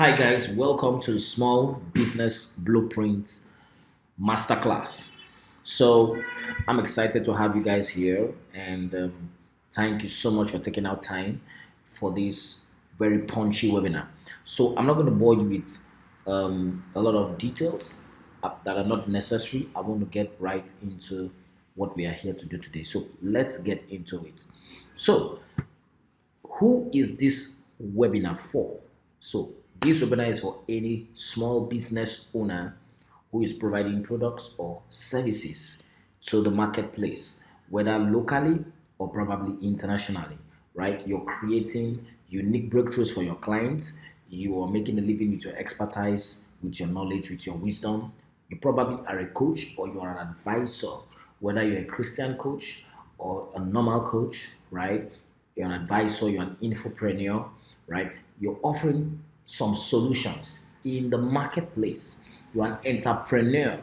Hi guys, welcome to the Small Business Blueprint Masterclass. So I'm excited to have you guys here, and thank you so much for taking out time for this very punchy webinar. So I'm not going to bore you with a lot of details that are not necessary. I want to get right into what we are here to do today. So let's get into it. So who is this webinar for? So this webinar is for any small business owner who is providing products or services to the marketplace, whether locally or probably internationally, right? You're creating unique breakthroughs for your clients. You are making a living with your expertise, with your knowledge, with your wisdom. You probably are a coach or you are an advisor, whether you're a Christian coach or a normal coach, right? You're an advisor, you're an infopreneur, right? You're offering some solutions in the marketplace. You're an entrepreneur.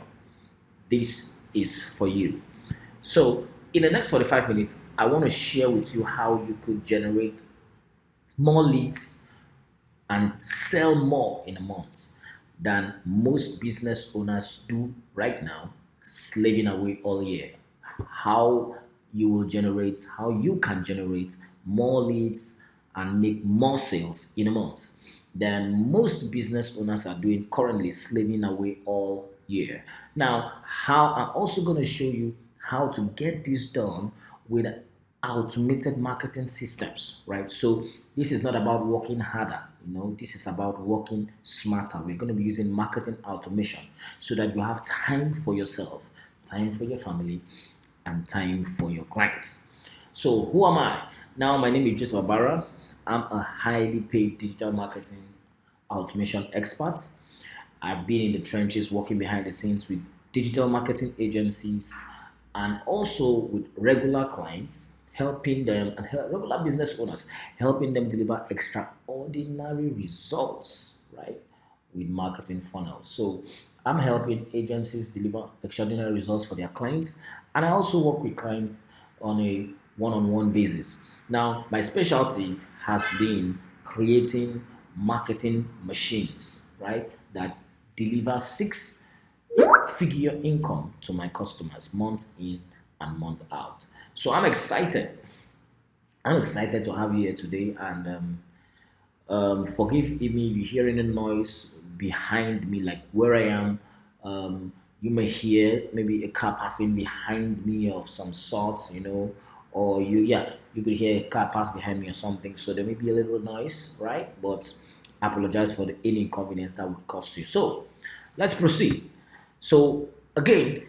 This is for you. So, in the next 45 minutes, I want to share with you how you could generate more leads and sell more in a month than most business owners do right now, slaving away all year. How you can generate more leads and make more sales in a month than most business owners are doing currently, slaving away all year. Now, how I'm also going to show you how to get this done with automated marketing systems, right? So this is not about working harder, this is about working smarter. We're going to be using marketing automation so that you have time for yourself, time for your family, and time for your clients. So who am I? Now, my name is Joseph Abara. I'm a highly paid digital marketing automation expert. I've been in the trenches working behind the scenes with digital marketing agencies and also with regular clients, helping them and regular business owners, helping them deliver extraordinary results, right, with marketing funnels. So I'm helping agencies deliver extraordinary results for their clients, and I also work with clients on a one-on-one basis. Now, my specialty has been creating marketing machines, right, that deliver six-figure income to my customers month in and month out. So I'm excited. I'm excited to have you here today, and forgive me if you hear any noise behind me, like where I am. You may hear maybe a car passing behind me of some sort, or you could hear a car pass behind me or something. So there may be a little noise, right? But I apologize for any inconvenience that would cost you. So let's proceed. So again,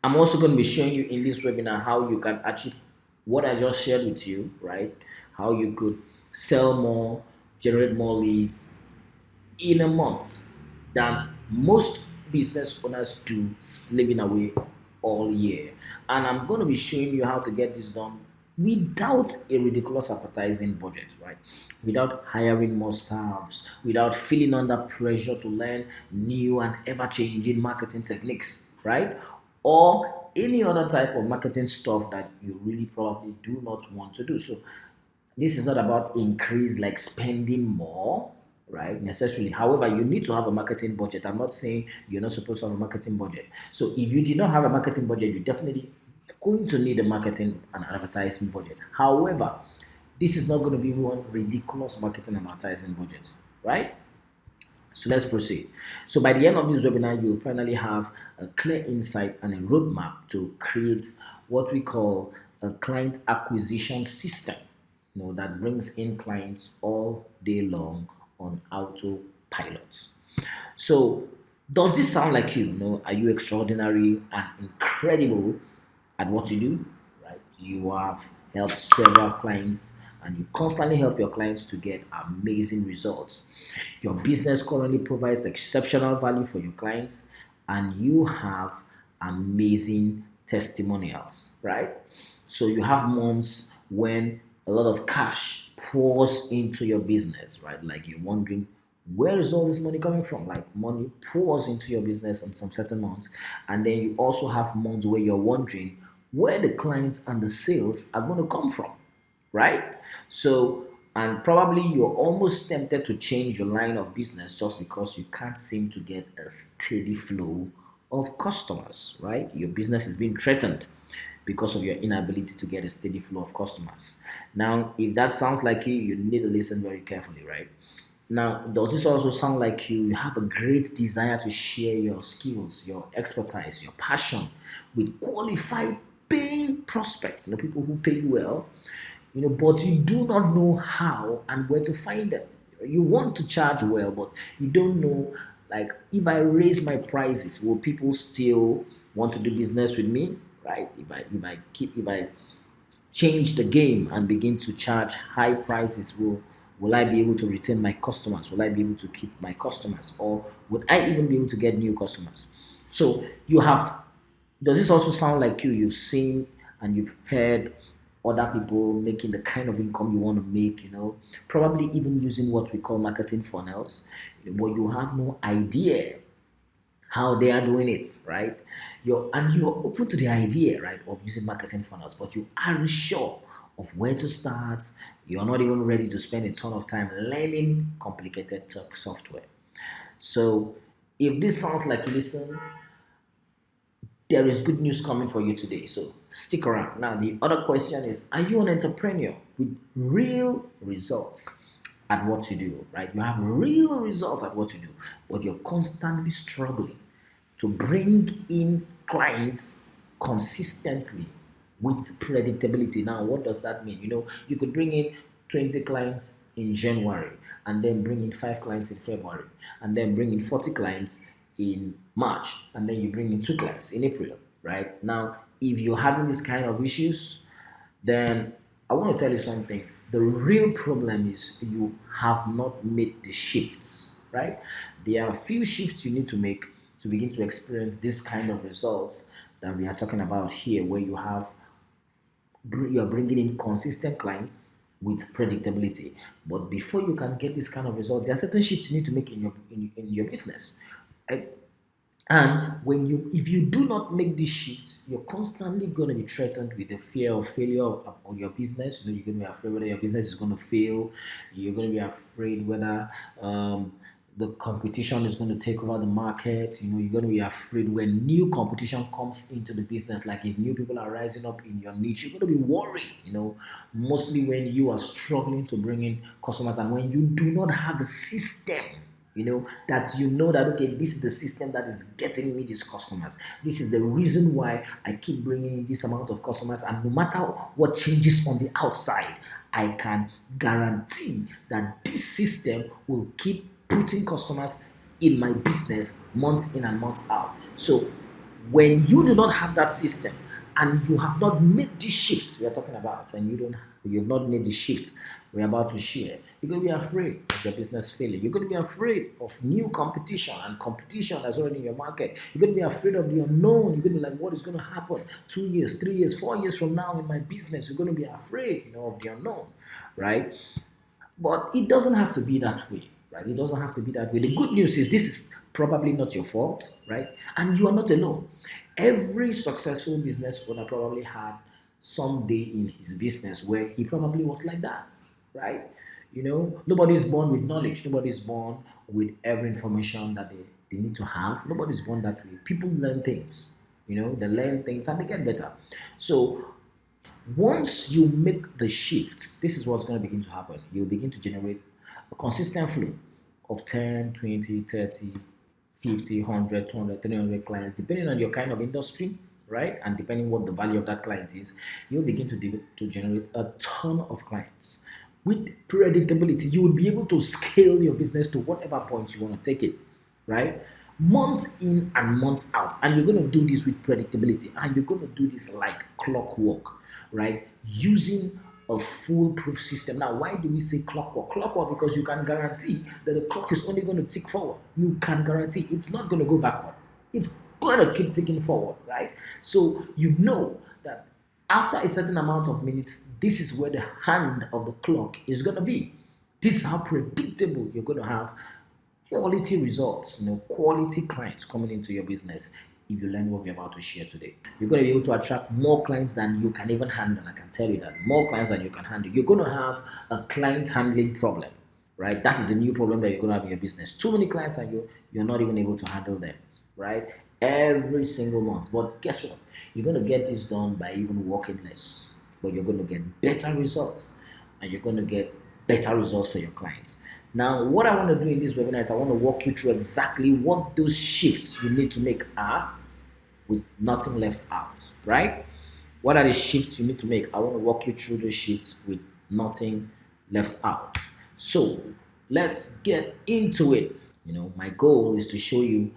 I'm also going to be showing you in this webinar how you can achieve what I just shared with you, right? How you could sell more, generate more leads in a month than most business owners do, slaving away all year. And I'm going to be showing you how to get this done without a ridiculous advertising budget, right? Without hiring more staffs, without feeling under pressure to learn new and ever changing marketing techniques, right? Or any other type of marketing stuff that you really probably do not want to do. So this is not about increase like spending more, right? Necessarily. However, you need to have a marketing budget. I'm not saying you're not supposed to have a marketing budget. So if you did not have a marketing budget, you definitely going to need a marketing and advertising budget. However, this is not going to be one ridiculous marketing and advertising budget, right? So let's proceed. So by the end of this webinar, you'll finally have a clear insight and a roadmap to create what we call a client acquisition system, that brings in clients all day long on autopilot. So does this sound like you? Are you extraordinary and incredible at what you do? Right? You have helped several clients and you constantly help your clients to get amazing results. Your business currently provides exceptional value for your clients and you have amazing testimonials, right? So you have months when a lot of cash pours into your business, right? Like you're wondering, where is all this money coming from? Like money pours into your business on some certain months. And then you also have months where you're wondering where the clients and the sales are going to come from, right? So And probably you're almost tempted to change your line of business just because you can't seem to get a steady flow of customers, right? Your business is being threatened because of your inability to get a steady flow of customers. Now, if that sounds like you need to listen very carefully, right? Now, does this also sound like you have a great desire to share your skills, your expertise, your passion with qualified paying prospects, people who pay you well, but you do not know how and where to find them. You want to charge well, but you don't know, like, if I raise my prices, will people still want to do business with me, right? If I change the game and begin to charge high prices, will I be able to retain my customers? Will I be able to keep my customers? Or would I even be able to get new customers? So you have, does this also sound like you've seen and you've heard other people making the kind of income you want to make, probably even using what we call marketing funnels, but you have no idea how they are doing it, right? You're open to the idea, right, of using marketing funnels, but you aren't sure of where to start. You're not even ready to spend a ton of time learning complicated tech software. So if this sounds like you listen, there is good news coming for you today. So stick around. Now, the other question is, are you an entrepreneur with real results at what you do, right? You have real results at what you do, but you're constantly struggling to bring in clients consistently with predictability. Now, what does that mean? You could bring in 20 clients in January, and then bring in 5 clients in February, and then bring in 40 clients in March, and then you bring in 2 clients in April, right? Now, if you're having this kind of issues, then I want to tell you something. The real problem is you have not made the shifts, right? There are a few shifts you need to make to begin to experience this kind of results that we are talking about here, where you are bringing in consistent clients with predictability. But before you can get this kind of result, there are certain shifts you need to make in your business. Right? And if you do not make this shift, you're constantly going to be threatened with the fear of failure on your business. You're going to be afraid whether your business is going to fail. You're going to be afraid whether the competition is going to take over the market. You're going to be afraid when new competition comes into the business. Like if new people are rising up in your niche, you're going to be worried. Mostly when you are struggling to bring in customers and when you do not have a system, that that, okay, this is the system that is getting me these customers. This is the reason why I keep bringing in this amount of customers, and no matter what changes on the outside, I can guarantee that this system will keep putting customers in my business month in and month out. So when you do not have that system and you have not made these shifts we are talking about, when you've not made the shifts we're about to share, you're going to be afraid of your business failing. You're going to be afraid of new competition and competition that's already in your market. You're going to be afraid of the unknown. You're going to be like, what is going to happen 2 years, 3 years, 4 years from now in my business? You're going to be afraid, of the unknown, right? But it doesn't have to be that way, right? It doesn't have to be that way. The good news is this is probably not your fault, right? And you are not alone. Every successful business owner probably had some day in his business where he probably was like that, right? Nobody's born with knowledge. Nobody's born with every information that they need to have. Nobody's born that way. People learn things, they learn things and they get better. So once you make the shifts, this is what's going to begin to happen. You'll begin to generate a consistent flow of 10, 20, 30, 50, 100, 200, 300 clients, depending on your kind of industry, right? And depending what the value of that client is, you'll begin to generate a ton of clients. With predictability, you will be able to scale your business to whatever point you want to take it, right? Month in and month out. And you're going to do this with predictability. And you're going to do this like clockwork, right? Using a foolproof system. Now, why do we say clockwork? Clockwork because you can guarantee that the clock is only going to tick forward. You can guarantee it's not going to go backward. It's going to keep ticking forward, right? So you know that after a certain amount of minutes, this is where the hand of the clock is going to be. This is how predictable you're going to have quality results, quality clients coming into your business if you learn what we're about to share today. You're going to be able to attract more clients than you can even handle. I can tell you that. More clients than you can handle. You're going to have a client handling problem, right? That is the new problem that you're going to have in your business. Too many clients and you're not even able to handle them, right? Every single month. But guess what? You're going to get this done by even working less, but you're going to get better results, and you're going to get better results for your clients. Now, what I want to do in this webinar is I want to walk you through exactly what those shifts you need to make are with nothing left out, right? What are the shifts you need to make? I want to walk you through the shifts with nothing left out. So let's get into it. My goal is to show you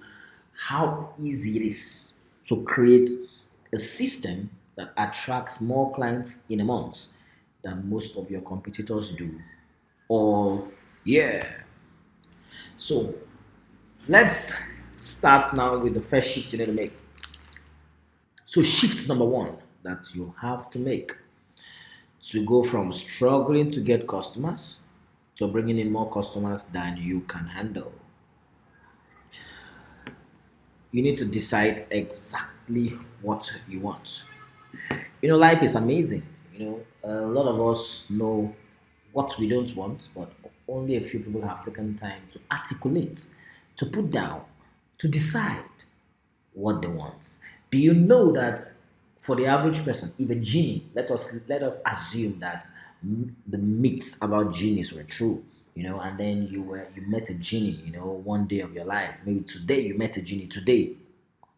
how easy it is to create a system that attracts more clients in a month than most of your competitors do. Or, yeah. So let's start now with the first shift you need to make. So, shift number one that you have to make to go from struggling to get customers to bringing in more customers than you can handle. You need to decide exactly what you want. Life is amazing. A lot of us know what we don't want, but only a few people have taken time to articulate, to put down, to decide what they want. Do you know that for the average person, if a genie, let us assume that the myths about genies were true, and then you met a genie, one day of your life. Maybe today you met a genie. Today,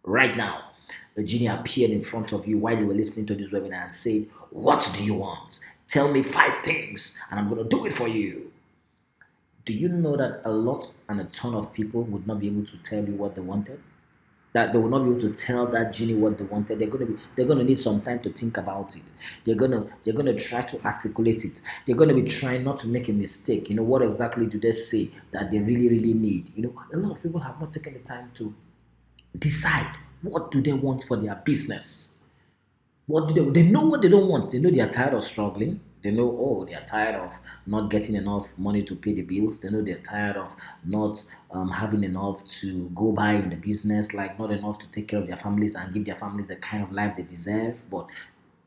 right now, a genie appeared in front of you while you were listening to this webinar and said, "What do you want? Tell me 5 things, and I'm going to do it for you." Do you know that a lot and a ton of people would not be able to tell you what they wanted? That they will not be able to tell that genie what they wanted. They're gonna need some time to think about it. They're gonna try to articulate it. They're gonna be trying not to make a mistake. What exactly do they say that they really, really need? A lot of people have not taken the time to decide what do they want for their business. What do they know what they don't want. They know they are tired of struggling. They know, oh, they are tired of not getting enough money to pay the bills. They know they're tired of not having enough to go by in the business, like not enough to take care of their families and give their families the kind of life they deserve. But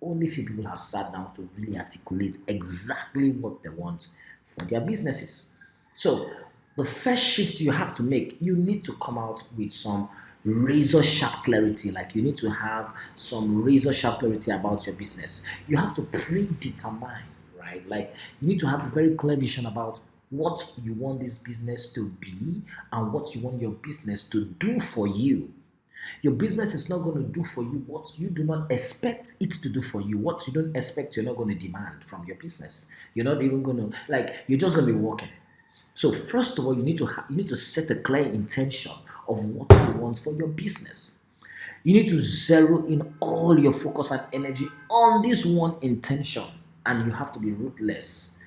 only few people have sat down to really articulate exactly what they want for their businesses. So the first shift you have to make, you need to come out with some razor sharp clarity. Like, you need to have some razor sharp clarity about your business. You have to predetermine, right? Like, you need to have a very clear vision about what you want this business to be and what you want your business to do for you. Your business is not going to do for you what you do not expect it to do for you. What you don't expect, you're not going to demand from your business. You're not even going to, like, you're just going to be working. So first of all, you need to set a clear intention of what you want for your business. You need to zero in all your focus and energy on this one intention, and you have to be ruthless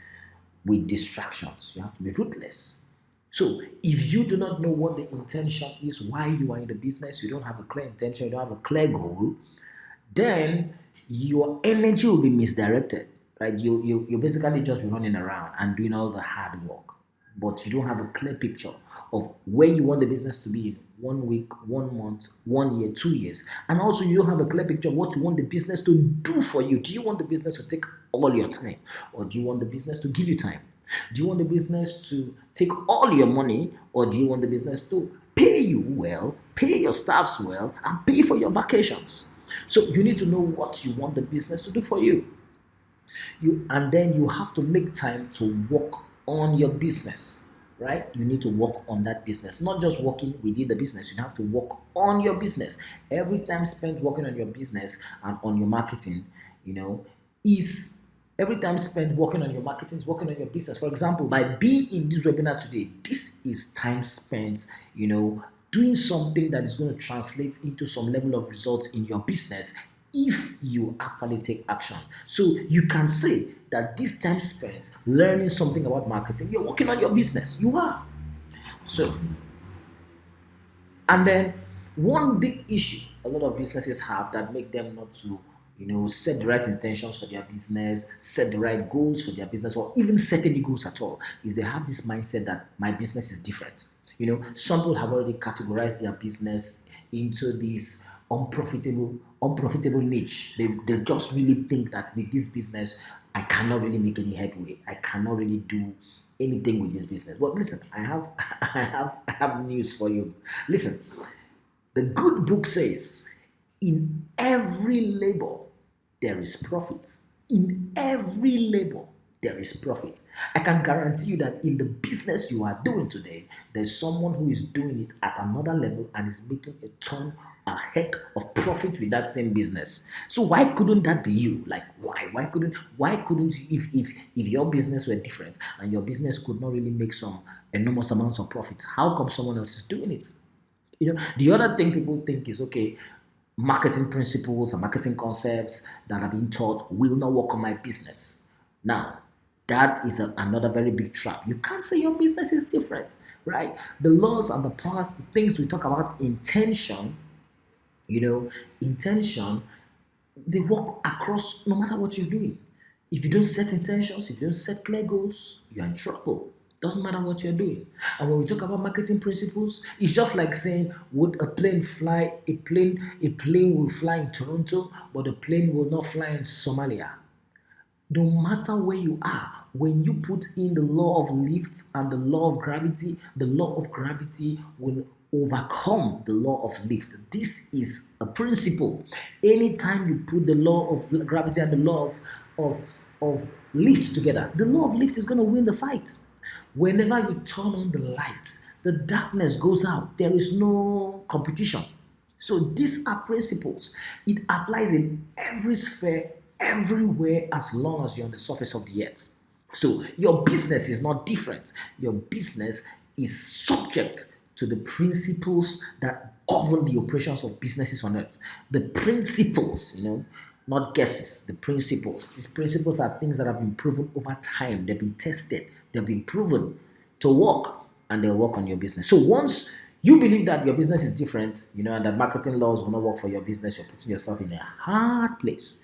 with distractions. You have to be ruthless. So if you do not know what the intention is, why you are in the business, you don't have a clear intention, you don't have a clear goal, then your energy will be misdirected. Right? You basically just be running around and doing all the hard work, but you don't have a clear picture of where you want the business to be in 1 week, 1 month, 1 year, 2 years. And also, you don't have a clear picture of what you want the business to do for you. Do you want the business to take all your time, or do you want the business to give you time? Do you want the business to take all your money, or do you want the business to pay you well, pay your staffs well, and pay for your vacations? So you need to know what you want the business to do for you. And then you have to make time to work on your business, right? You need to work on that business, not just working within the business. You have to work on your business. Every time spent working on your business and on your marketing, is every time spent working on your marketing is working on your business. For example, by being in this webinar today, this is time spent, doing something that is going to translate into some level of results in your business if you actually take action. So you can say that this time spent learning something about marketing, you're working on your business. You are. So, and then one big issue a lot of businesses have that make them not to, set the right intentions for their business, set the right goals for their business, or even set any goals at all, is they have this mindset that my business is different. Some people have already categorized their business into this unprofitable niche. They just really think that with this business, I cannot really make any headway. I cannot really do anything with this business. But listen, I have I have news for you. Listen, the good book says, in every labor there is profit. In every labor there is profit. I can guarantee you that in the business you are doing today, there's someone who is doing it at another level and is making a heck of profit with that same business. So why couldn't that be you? Like why? Why couldn't you, if your business were different and your business could not really make some enormous amounts of profit, how come someone else is doing it? The other thing people think is, okay, marketing principles and marketing concepts that are being taught will not work on my business. Now, that is another very big trap. You can't say your business is different, right? The laws and the past, the things we talk about, intention, you know, intention, they work across no matter what you're doing. If you don't set intentions, if you don't set clear goals, you're in trouble. Doesn't matter what you're doing. And when we talk about marketing principles, it's just like saying, would a plane fly? A plane will fly in Toronto, but a plane will not fly in Somalia. No matter where you are, when you put in the law of lift and the law of gravity will overcome the law of lift. This is a principle. Anytime you put the law of gravity and the law of lift together, the law of lift is going to win the fight. Whenever you turn on the lights, the darkness goes out. There is no competition. So these are principles. It applies in every sphere, everywhere, as long as you're on the surface of the earth. So your business is not different. Your business is subject to the principles that govern the operations of businesses on earth. The principles, not guesses, the principles. These principles are things that have been proven over time. They've been tested. They've been proven to work, and they'll work on your business. So once you believe that your business is different, and that marketing laws will not work for your business, you're putting yourself in a hard place.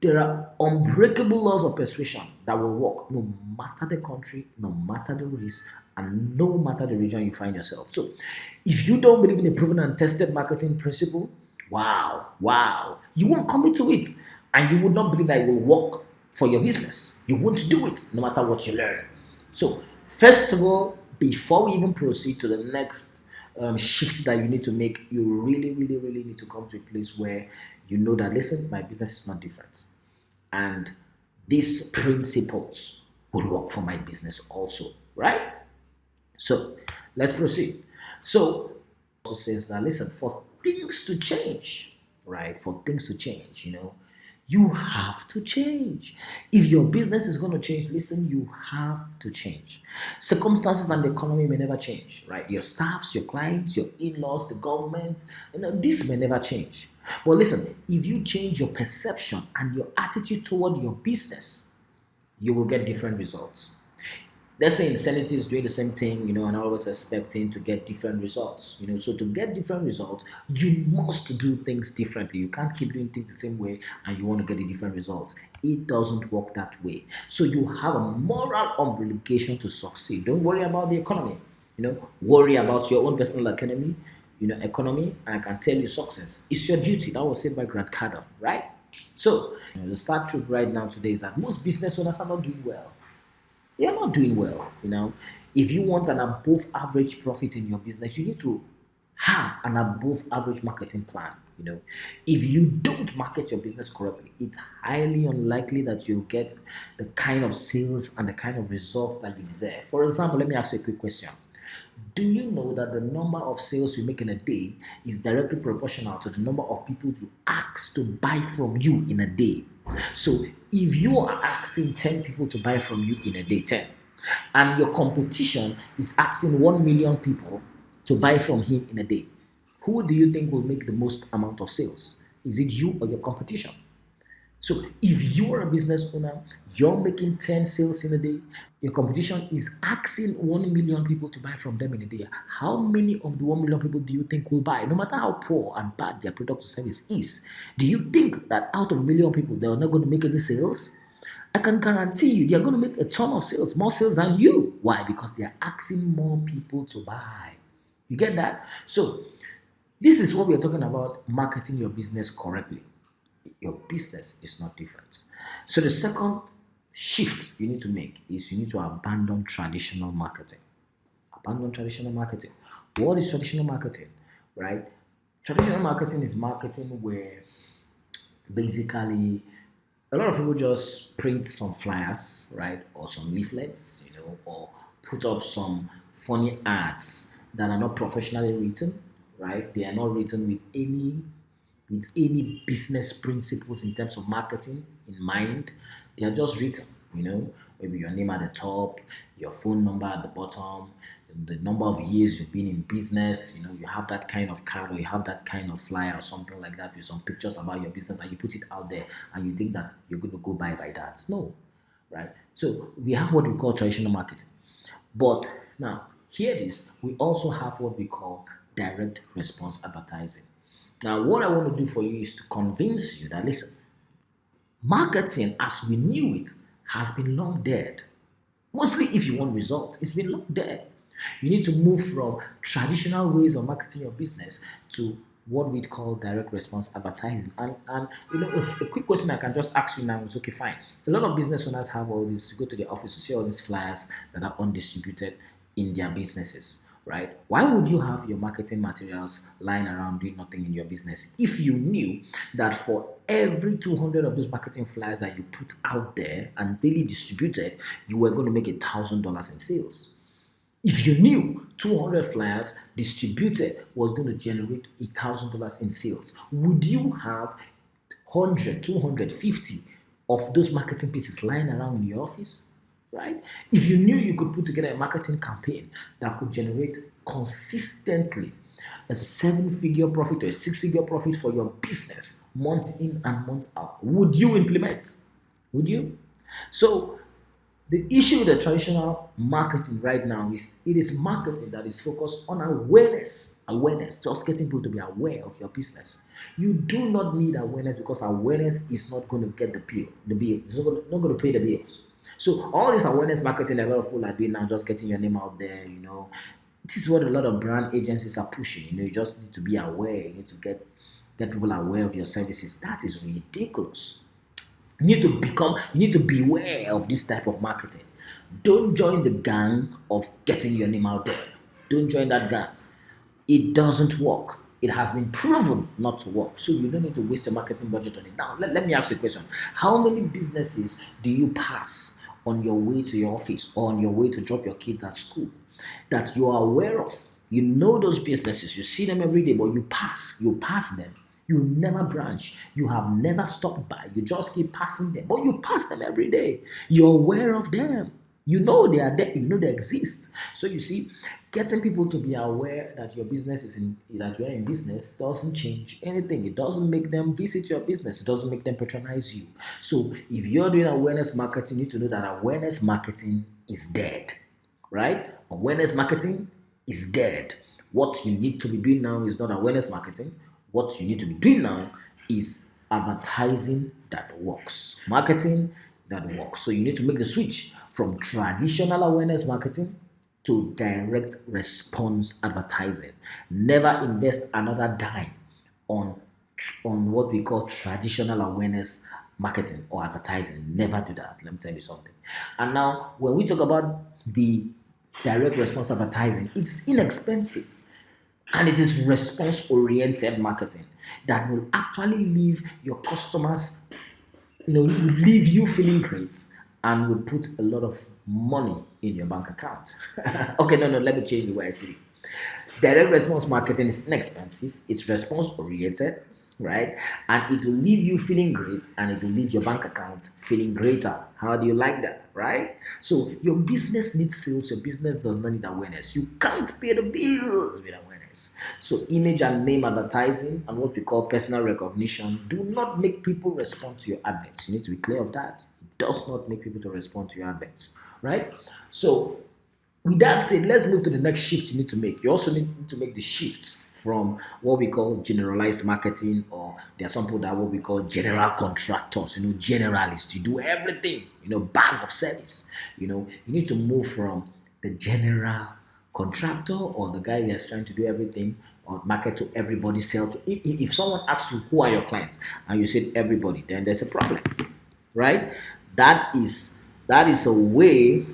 There are unbreakable laws of persuasion that will work no matter the country, no matter the race, and no matter the region you find yourself. So if you don't believe in a proven and tested marketing principle, wow, you won't commit to it. And you would not believe that it will work for your business. You won't do it no matter what you learn. So first of all, before we even proceed to the next shift that you need to make, you really, really, really need to come to a place where you know that, listen, my business is not different. And these principles will work for my business also, right? So let's proceed. So also says that, listen, for things to change, right? For things to change, you have to change. If your business is going to change, listen, you have to change. Circumstances and the economy may never change, right? Your staffs, your clients, your in-laws, the government, this may never change. But listen, if you change your perception and your attitude toward your business, you will get different results. Let's say insanity is doing the same thing, and always expecting to get different results. So to get different results, you must do things differently. You can't keep doing things the same way and you want to get a different result. It doesn't work that way. So you have a moral obligation to succeed. Don't worry about the economy. Worry about your own personal economy, and I can tell you success is your duty. That was said by Grant Cardone, right? So the sad truth right now today is that most business owners are not doing well. You're not doing well. If you want an above average profit in your business, you need to have an above average marketing plan. If you don't market your business correctly, it's highly unlikely that you'll get the kind of sales and the kind of results that you deserve. For example, let me ask you a quick question. Do you know that the number of sales you make in a day is directly proportional to the number of people you ask to buy from you in a day? So if you are asking 10 people to buy from you in a day, 10, and your competition is asking 1 million people to buy from him in a day, who do you think will make the most amount of sales? Is it you or your competition? So if you are a business owner, you're making 10 sales in a day, your competition is asking 1 million people to buy from them in a day. How many of the 1 million people do you think will buy? No matter how poor and bad their product or service is, do you think that out of 1 million people, they're not going to make any sales? I can guarantee you they're going to make a ton of sales, more sales than you. Why? Because they're asking more people to buy. You get that? So This is what we are talking about, marketing your business correctly. Your business is not different. So the second shift you need to make is you need to abandon traditional marketing. Abandon traditional marketing. What is traditional marketing? Right? Traditional marketing is marketing where basically a lot of people just print some flyers, right, or some leaflets, or put up some funny ads that are not professionally written, right? They are not written with any business principles in terms of marketing in mind. They are just written, maybe your name at the top, your phone number at the bottom, the number of years you've been in business. You have that kind of card or you have that kind of flyer or something like that with some pictures about your business, and you put it out there and you think that you're going to go by that. No, right? So we have what we call traditional marketing. But now, hear this, we also have what we call direct response advertising. Now, what I want to do for you is to convince you that, listen, marketing as we knew it has been long dead. Mostly if you want results, it's been long dead. You need to move from traditional ways of marketing your business to what we call direct response advertising. And if a quick question I can just ask you now is, okay, fine. A lot of business owners have all this, you go to the office, you see all these flyers that are undistributed in their businesses, right? Why would you have your marketing materials lying around doing nothing in your business if you knew that for every 200 of those marketing flyers that you put out there and really distributed, you were going to make $1,000 in sales? If you knew 200 flyers distributed was going to generate $1,000 in sales, would you have 100, 250 of those marketing pieces lying around in your office? Right? If you knew you could put together a marketing campaign that could generate consistently a seven-figure profit or a six-figure profit for your business month in and month out, would you implement? Would you? So the issue with the traditional marketing right now is it is marketing that is focused on awareness. Awareness, just getting people to be aware of your business. You do not need awareness because awareness is not going to get the bill. It's not going to pay the bills. So all this awareness marketing a lot of people are doing now, just getting your name out there, this is what a lot of brand agencies are pushing. You just need to be aware. You need to get people aware of your services. That is ridiculous. You need to beware of this type of marketing. Don't join the gang of getting your name out there. Don't join that gang. It doesn't work. It has been proven not to work. So you don't need to waste your marketing budget on it. Now, let me ask you a question. How many businesses do you pass on your way to your office or on your way to drop your kids at school that you are aware of? You know those businesses, you see them every day, but you pass them. You never branch. You have never stopped by. You just keep passing them. But you pass them every day. You're aware of them. You know they are there. You know they exist. So you see, getting people to be aware that your business that you're in business doesn't change anything. It doesn't make them visit your business. It doesn't make them patronize you. So if you're doing awareness marketing, you need to know that awareness marketing is dead. Right? Awareness marketing is dead. What you need to be doing now is not awareness marketing. What you need to be doing now is advertising that works, marketing that works. So you need to make the switch from traditional awareness marketing to direct response advertising. Never invest another dime on what we call traditional awareness marketing or advertising. Never do that. Let me tell you something. And now, when we talk about the direct response advertising, it's inexpensive. And it is response oriented marketing that will actually leave your customers, will leave you feeling great and will put a lot of money in your bank account. Okay, no, let me change the way I see it. Direct response marketing is inexpensive, it's response oriented, right? And it will leave you feeling great and it will leave your bank account feeling greater. How do you like that, right? So your business needs sales, your business does not need awareness. You can't pay the bills with awareness. So image and name advertising and what we call personal recognition do not make people respond to your adverts. You need to be clear of that. It does not make people to respond to your adverts, right? So with that said, let's move to the next shift you need to make. You also need to make the shift from what we call generalized marketing, or there are some people that are what we call general contractors, generalists. You do everything, bag of service. You need to move from the general contractor or the guy that's trying to do everything or market to everybody, sell to. If someone asks you who are your clients and you said everybody, then there's a problem, right? That is that is a way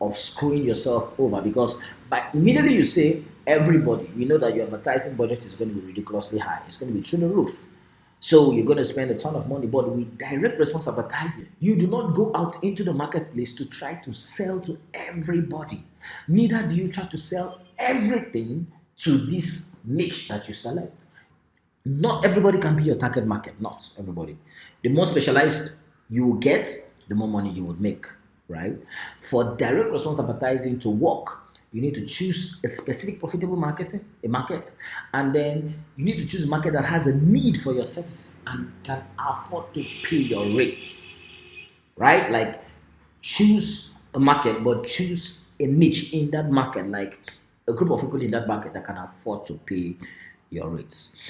of screwing yourself over because by immediately you say everybody, you know that your advertising budget is going to be ridiculously high. It's going to be through the roof. So you're going to spend a ton of money, but with direct response advertising, you do not go out into the marketplace to try to sell to everybody. Neither do you try to sell everything to this niche that you select. Not everybody can be your target market. Not everybody. The more specialized you will get, the more money you would make, right? For direct response advertising to work, you need to choose a specific profitable market, and then you need to choose a market that has a need for your service and can afford to pay your rates, right? Like choose a market, but choose a niche in that market, like a group of people in that market that can afford to pay your rates.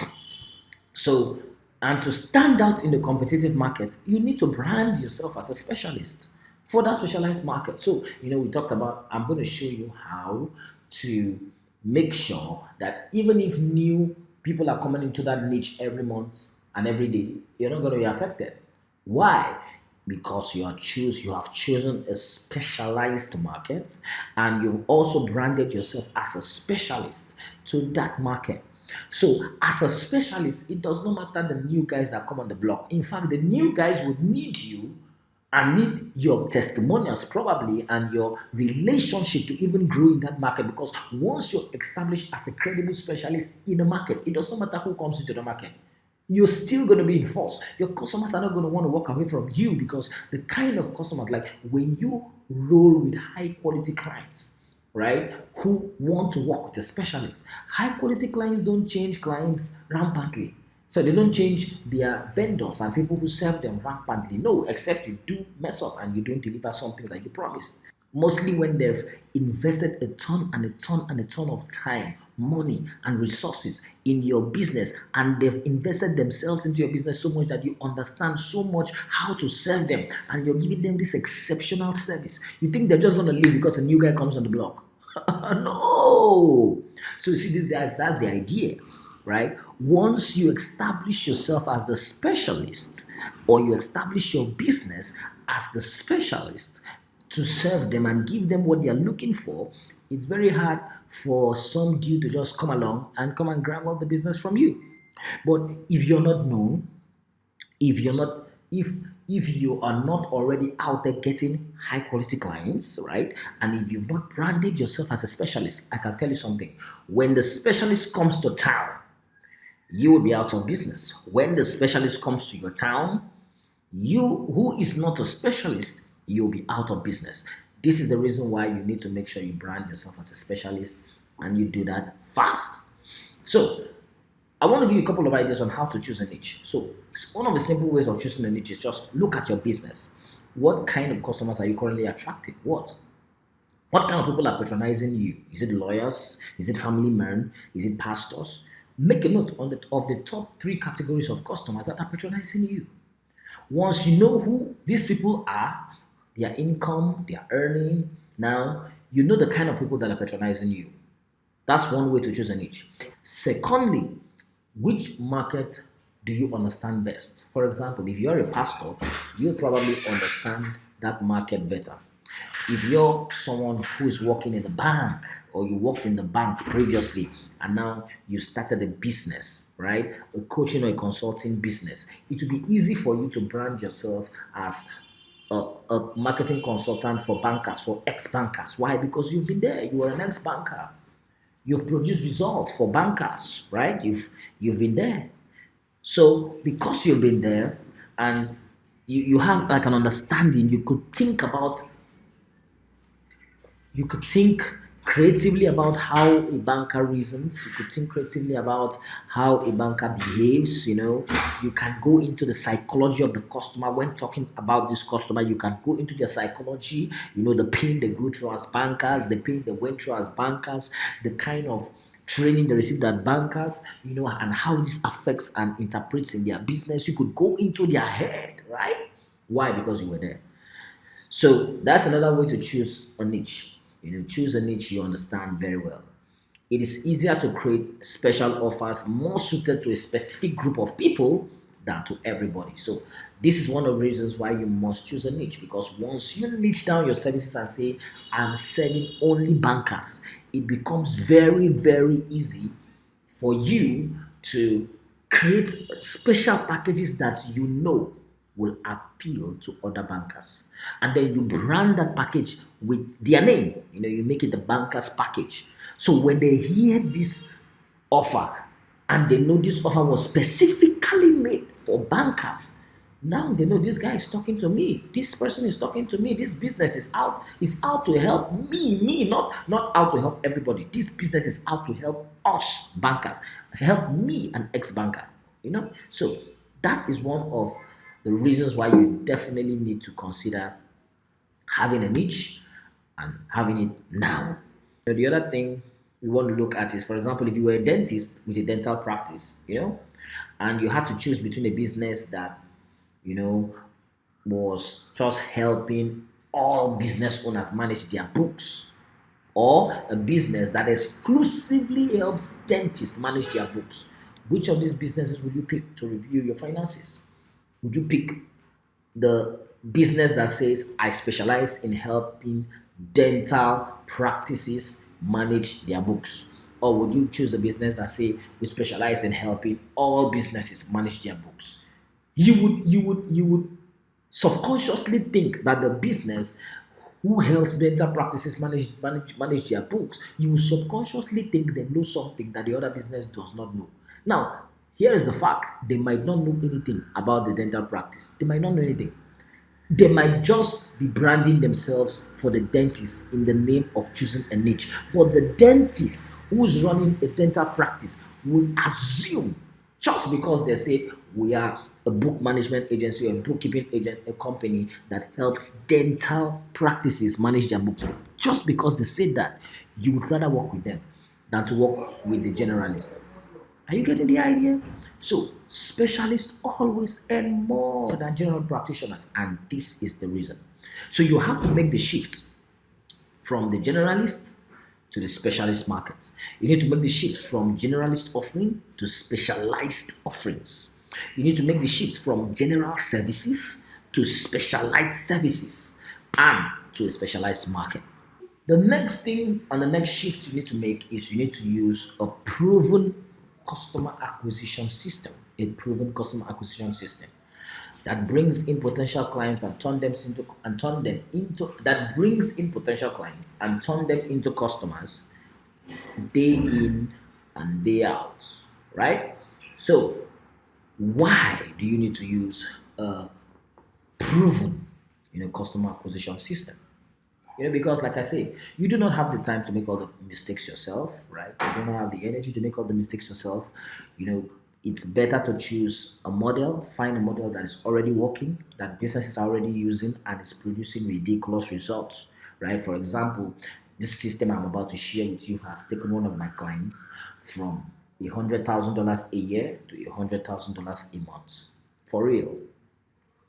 So, and to stand out in the competitive market, you need to brand yourself as a specialist for that specialized market. So, we talked about, I'm going to show you how to make sure that even if new people are coming into that niche every month and every day, you're not going to be affected. Why? Because you have chosen a specialized market and you've also branded yourself as a specialist to that market. So, as a specialist, it does not matter the new guys that come on the block. In fact, the new guys would need you and need your testimonials probably and your relationship to even grow in that market because once you're established as a credible specialist in a market, it doesn't matter who comes into the market. You're still going to be in force. Your customers are not going to want to walk away from you because the kind of customers, like when you roll with high quality clients, right, who want to work with a specialist, high quality clients don't change clients rampantly. So they don't change their vendors and people who serve them rampantly. No, except you do mess up and you don't deliver something like you promised. Mostly when they've invested a ton and a ton and a ton of time, money, and resources in your business, and they've invested themselves into your business so much that you understand so much how to serve them, and you're giving them this exceptional service. You think they're just going to leave because a new guy comes on the block? No. So you see, these guys, that's the idea, right? Once you establish yourself as the specialist, or you establish your business as the specialist to serve them and give them what they are looking for, it's very hard for some dude to just come along and come and grab all the business from you. But if you're not known, if you're not if you are not already out there getting high quality clients, right, and if you've not branded yourself as a specialist, I can tell you something: when the specialist comes to town, you will be out of business. When the specialist comes to your town, you who is not a specialist, you'll be out of business. This is the reason why you need to make sure you brand yourself as a specialist and you do that fast. So I want to give you a couple of ideas on how to choose a niche. So one of the simple ways of choosing a niche is just look at your business. What kind of customers are you currently attracting? What kind of people are patronizing you? Is it lawyers? Is it family men? Is it pastors? Make a note of the top three categories of customers that are patronizing you. Once you know who these people are, their income, their earning, now you know the kind of people that are patronizing you. That's one way to choose a niche. Secondly, which market do you understand best? For example, if you're a pastor, you'll probably understand that market better. If you're someone who is working in the bank or you worked in the bank previously and now you started a business, right? A coaching or a consulting business, it will be easy for you to brand yourself as a marketing consultant for bankers, for ex-bankers. Why? Because you've been there. You are an ex-banker. You've produced results for bankers, right? You've been there. So because you've been there and you have like an understanding, you could think creatively about how a banker reasons. You could think creatively about how a banker behaves. You can go into the psychology of the customer when talking about this customer. You can go into their psychology, the pain they go through as bankers, the pain they went through as bankers, the kind of training they received as bankers, and how this affects and interprets in their business. You could go into their head, right? Why? Because you were there. So that's another way to choose a niche. choose a niche you understand very well. It is easier to create special offers more suited to a specific group of people than to everybody. So, this is one of the reasons why you must choose a niche, because once you niche down your services and say, I'm serving only bankers, it becomes very, very easy for you to create special packages that will appeal to other bankers. And then you brand that package with their name. You make it the banker's package. So when they hear this offer and they know this offer was specifically made for bankers, now they know this guy is talking to me. This person is talking to me. This business is out to help me, not out to help everybody. This business is out to help us bankers, help me, an ex-banker. So that is one of the reasons why you definitely need to consider having a niche and having it now. The other thing we want to look at is, for example, if you were a dentist with a dental practice, and you had to choose between a business that, you know, was just helping all business owners manage their books, or a business that exclusively helps dentists manage their books. Which of these businesses would you pick to review your finances? Would you pick the business that says, I specialize in helping dental practices manage their books? Or would you choose the business that say, we specialize in helping all businesses manage their books? You would subconsciously think that the business who helps dental practices manage their books, you will subconsciously think they know something that the other business does not know. Now, here is the fact: they might not know anything about the dental practice. They might not know anything. They might just be branding themselves for the dentist in the name of choosing a niche. But the dentist who's running a dental practice will assume, just because they say we are a book management agency or a bookkeeping agent, a company that helps dental practices manage their books, just because they say that, you would rather work with them than to work with the generalist. Are you getting the idea? So, specialists always earn more than general practitioners, and this is the reason. So, you have to make the shift from the generalist to the specialist market. You need to make the shift from generalist offering to specialized offerings. You need to make the shift from general services to specialized services and to a specialized market. The next thing and the next shift you need to make is, you need to use a proven customer acquisition system. A proven customer acquisition system that brings in potential clients and turn them into that brings in potential clients and turn them into customers day in and day out. Right? So why do you need to use a proven customer acquisition system? Because like I say, you do not have the time to make all the mistakes yourself, right? You don't have the energy to make all the mistakes yourself. It's better to choose a model, find a model that is already working, that businesses are already using, and is producing ridiculous results, right? For example, this system I'm about to share with you has taken one of my clients from $100,000 a year to $100,000 a month. For real.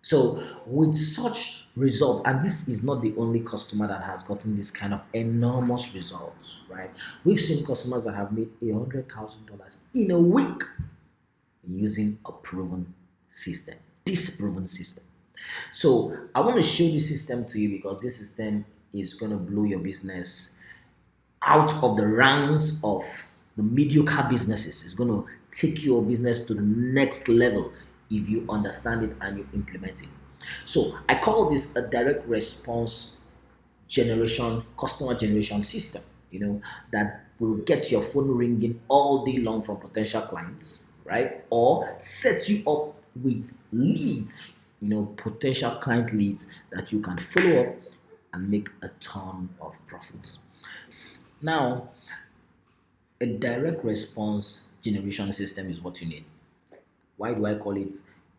So, with such results, and this is not the only customer that has gotten this kind of enormous results, right? We've seen customers that have made $100,000 in a week using a proven system, this proven system. So, I want to show this system to you because this system is going to blow your business out of the ranks of the mediocre businesses. It's going to take your business to the next level if you understand it and you implement it. So I call this a direct response customer generation system, that will get your phone ringing all day long from potential clients, right? Or set you up with leads, potential client leads that you can follow up and make a ton of profit. Now, a direct response generation system is what you need. Why do I call it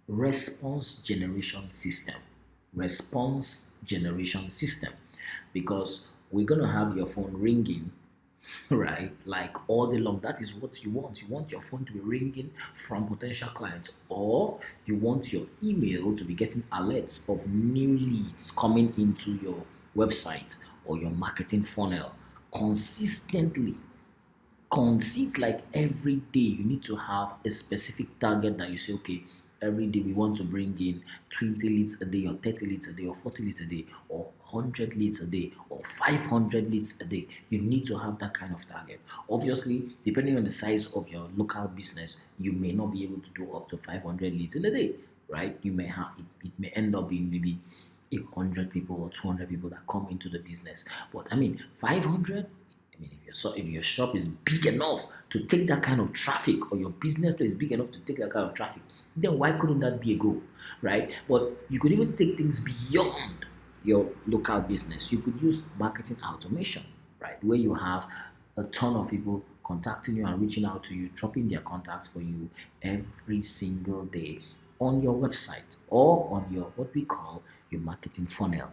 response generation system? Response generation system. Because we're going to have your phone ringing, right? Like all day long. That is what you want. You want your phone to be ringing from potential clients, or you want your email to be getting alerts of new leads coming into your website, or your marketing funnel consistently. Like every day you need to have a specific target that you say, okay, every day we want to bring in 20 leads a day, or 30 leads a day, or 40 leads a day, or 100 leads a day, or 500 leads a day. You need to have that kind of target. Obviously, depending on the size of your local business, you may not be able to do up to 500 leads in a day, right? You may have it may end up being maybe 100 people or 200 people that come into the business. But I mean, 500, I mean, if your shop is big enough to take that kind of traffic, or your business place is big enough to take that kind of traffic, then why couldn't that be a goal, right? But you could even take things beyond your local business. You could use marketing automation, right, where you have a ton of people contacting you and reaching out to you, dropping their contacts for you every single day on your website, or on your what we call your marketing funnel.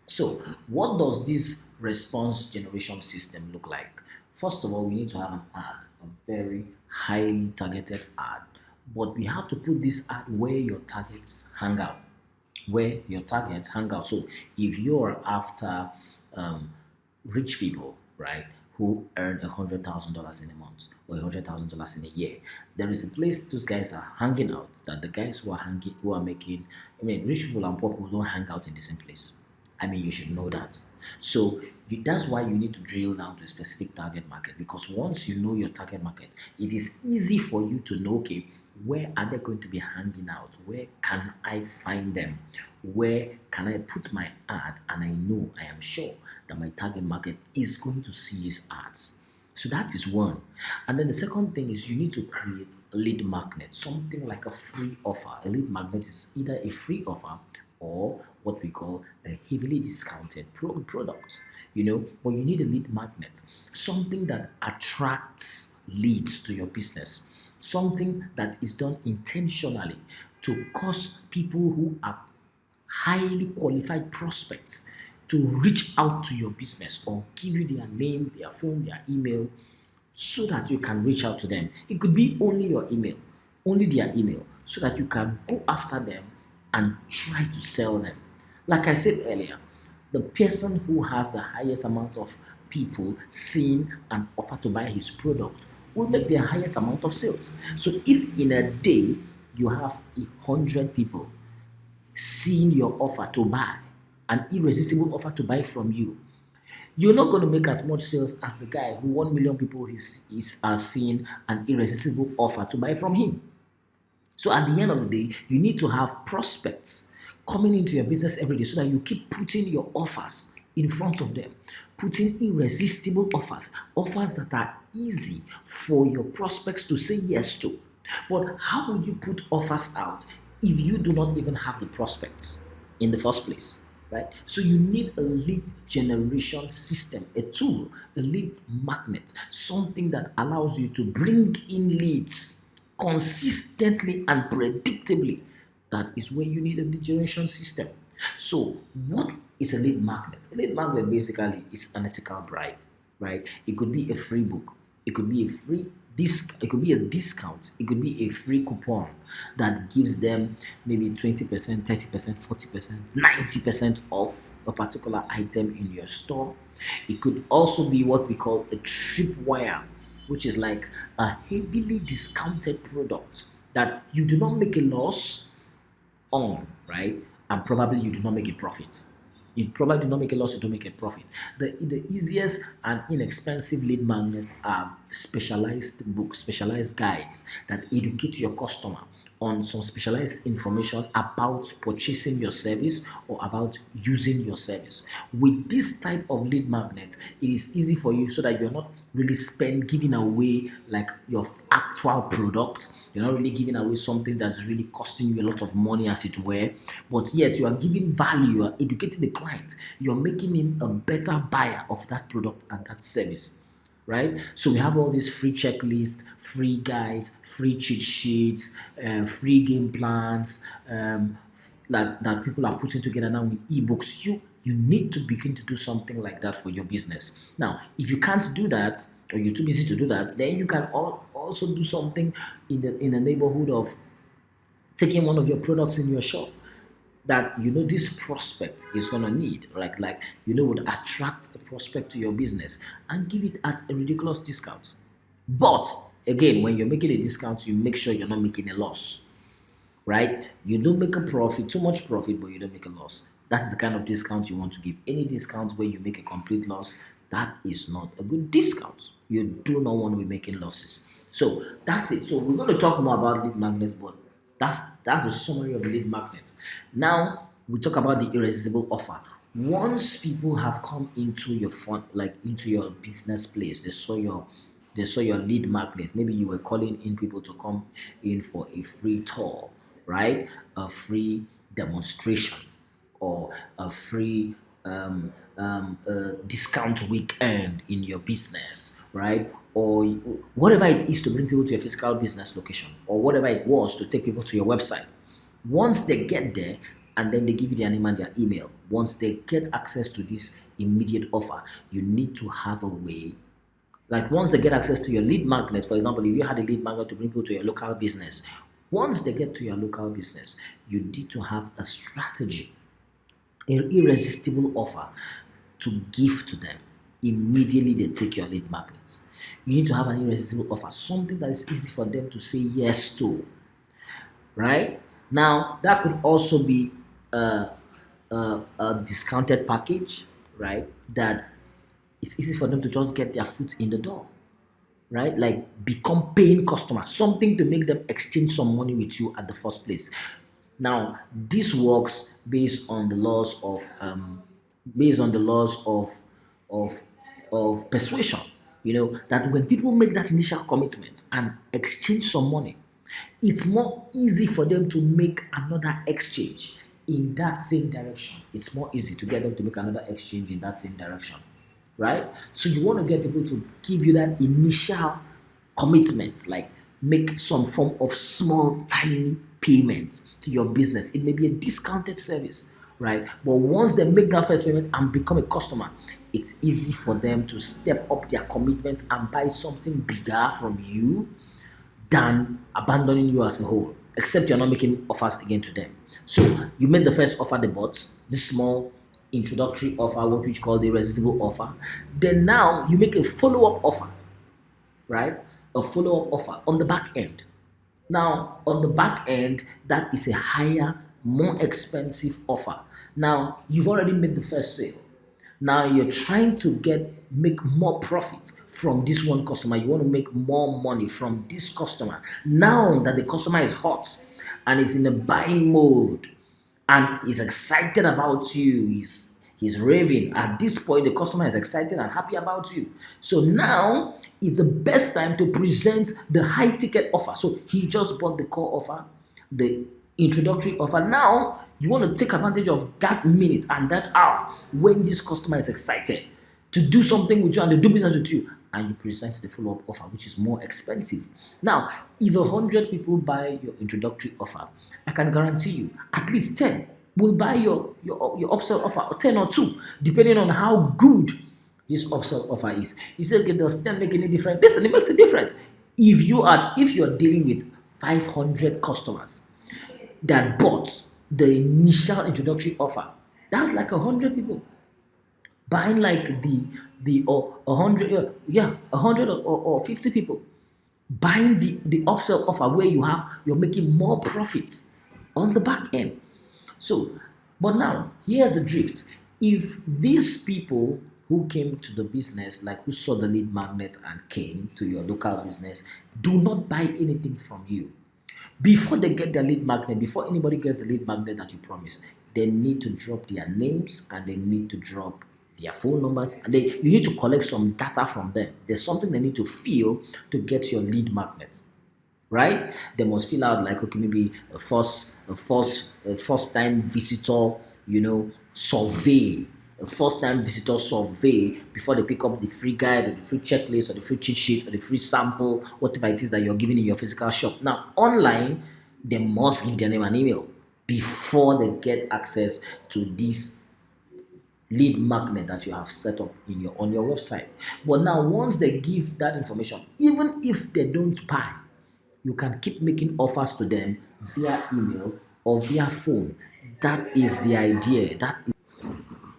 So, what does this response generation system look like? First of all, we need to have an ad, a very highly targeted ad. But we have to put this ad where your targets hang out. Where your targets hang out. So, if you're after um, rich people, right, who earn $100,000 in a month, or $100,000 in a year, there is a place those guys are hanging out. That the guys who are making, I mean, rich people and poor people don't hang out in the same place. I mean, you should know that. So that's why you need to drill down to a specific target market, because once you know your target market, it is easy for you to know, okay, where are they going to be hanging out? Where can I find them? Where can I put my ad? And I am sure that my target market is going to see his ads. So that is one. And then the second thing is you need to create a lead magnet, something like a free offer. A lead magnet is either a free offer or what we call a heavily discounted product. But you need a lead magnet, something that attracts leads to your business, something that is done intentionally to cause people who are highly qualified prospects to reach out to your business, or give you their name, their phone, their email, so that you can reach out to them. It could be only your email, only their email, so that you can go after them and try to sell them. Like I said earlier, the person who has the highest amount of people seeing an offer to buy his product will make the highest amount of sales. So if in a day you have 100 people seeing your offer to buy, an irresistible offer to buy from you, you're not going to make as much sales as the guy who 1 million people is are seeing an irresistible offer to buy from him. So at the end of the day, you need to have prospects coming into your business every day, so that you keep putting your offers in front of them, putting irresistible offers, offers that are easy for your prospects to say yes to. But how would you put offers out if you do not even have the prospects in the first place? Right? So you need a lead generation system, a tool, a lead magnet, something that allows you to bring in leads consistently and predictably. That is where you need a lead generation system. So, what is a lead magnet? A lead magnet basically is an ethical bribe, right? It could be a free book, it could be a free it could be a discount, it could be a free coupon that gives them maybe 20%, 30%, 40%, 90% off a particular item in your store. It could also be what we call a tripwire, which is like a heavily discounted product that you do not make a loss on, right? And probably you do not make a profit. You probably do not make a loss, you don't make a profit. The easiest and inexpensive lead magnets are specialized books, specialized guides that educate your customer on some specialized information about purchasing your service or about using your service. With this type of lead magnet, it is easy for you, so that you're not really giving away like your actual product. You're not really giving away something that's really costing you a lot of money, as it were, but yet you are giving value, you are educating the client, you're making him a better buyer of that product and that service, right? So we have all these free checklists, free guides, free cheat sheets, free game plans, that people are putting together now in ebooks. You need to begin to do something like that for your business. Now, if you can't do that, or you're too busy to do that, then you can also do something in the neighborhood of taking one of your products in your shop, that you know this prospect is gonna need, like you know would attract a prospect to your business, and give it at a ridiculous discount. But again, when you're making a discount, you make sure you're not making a loss, right? You don't make a profit, too much profit, but you don't make a loss. That's the kind of discount you want to give. Any discount where you make a complete loss, that is not a good discount. You do not want to be making losses. So that's it. So we're going to talk more about lead magnets, but that's the summary of lead magnets. Now we talk about the irresistible offer. Once people have come into your fund, like into your business place, they saw your lead magnet. Maybe you were calling in people to come in for a free tour, right? A free demonstration, or a free discount weekend in your business, right? Or whatever it is to bring people to your physical business location, or whatever it was to take people to your website. Once they get there, and then they give you their name and their email, once they get access to this immediate offer, you need to have a way, like once they get access to your lead magnet. For example, if you had a lead magnet to bring people to your local business, once they get to your local business, you need to have a strategy, an irresistible offer to give to them immediately they take your lead magnets. You need to have an irresistible offer, something that is easy for them to say yes to, right? Now, that could also be a discounted package, right? That it's easy for them to just get their foot in the door, right? Like become paying customers, something to make them exchange some money with you at the first place. Now, this works based on the laws of of persuasion. You know that when people make that initial commitment and exchange some money, it's more easy for them to make another exchange in that same direction. It's more easy to get them to make another exchange in that same direction, right? So you want to get people to give you that initial commitment, like make some form of small, tiny payment to your business. It may be a discounted service, right? But once they make that first payment and become a customer, it's easy for them to step up their commitment and buy something bigger from you than abandoning you as a whole, except you're not making offers again to them. So you made the first offer they bought, this small introductory offer, what we call the irresistible offer. Then now you make a follow-up offer, right? A follow-up offer on the back end. Now, on the back end, that is a higher, more expensive offer. Now, you've already made the first sale. Now you're trying to make more profit from this one customer. You want to make more money from this customer. Now that the customer is hot and is in a buying mode and is excited about you, he's raving. At this point, the customer is excited and happy about you. So now is the best time to present the high ticket offer. So he just bought the core offer, the introductory offer. Now you want to take advantage of that minute and that hour when this customer is excited to do something with you and to do business with you, and you present the follow-up offer, which is more expensive. Now, if 100 people buy your introductory offer, I can guarantee you at least 10 will buy your upsell offer, or 10 or 2, depending on how good this upsell offer is. You say, okay, does 10 make any difference? Listen, it makes a difference. If you're dealing with 500 customers that bought the initial introductory offer, that's like 100 people buying, like the or 100 or 50 people buying the upsell offer, where you're making more profits on the back end. So, but now here's the drift. If these people who came to the business, like who saw the lead magnet and came to your local business, do not buy anything from you, before they get their lead magnet, before anybody gets the lead magnet that you promised, they need to drop their names and they need to drop their phone numbers, and you need to collect some data from them. There's something they need to fill to get your lead magnet, right? They must fill out, like, okay, maybe a first time visitor, survey, a first time visitor survey, before they pick up the free guide or the free checklist or the free cheat sheet or the free sample, whatever it is that you're giving in your physical shop. Now, online, they must give their name and email before they get access to this lead magnet that you have set up on your website. But now, once they give that information, even if they don't buy, you can keep making offers to them via email or via phone. That is the idea.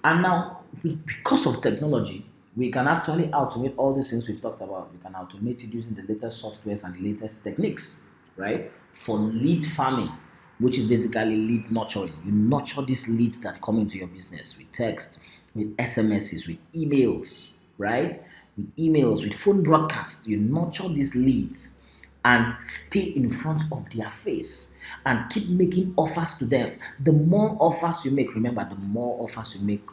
And now, because of technology, we can actually automate all these things we've talked about. We can automate it using the latest softwares and the latest techniques, right? For lead farming, which is basically lead nurturing. You nurture these leads that come into your business with text, with SMSs, with emails, right? With emails, with phone broadcasts. You nurture these leads and stay in front of their face and keep making offers to them. The more offers you make, remember, the more offers you make,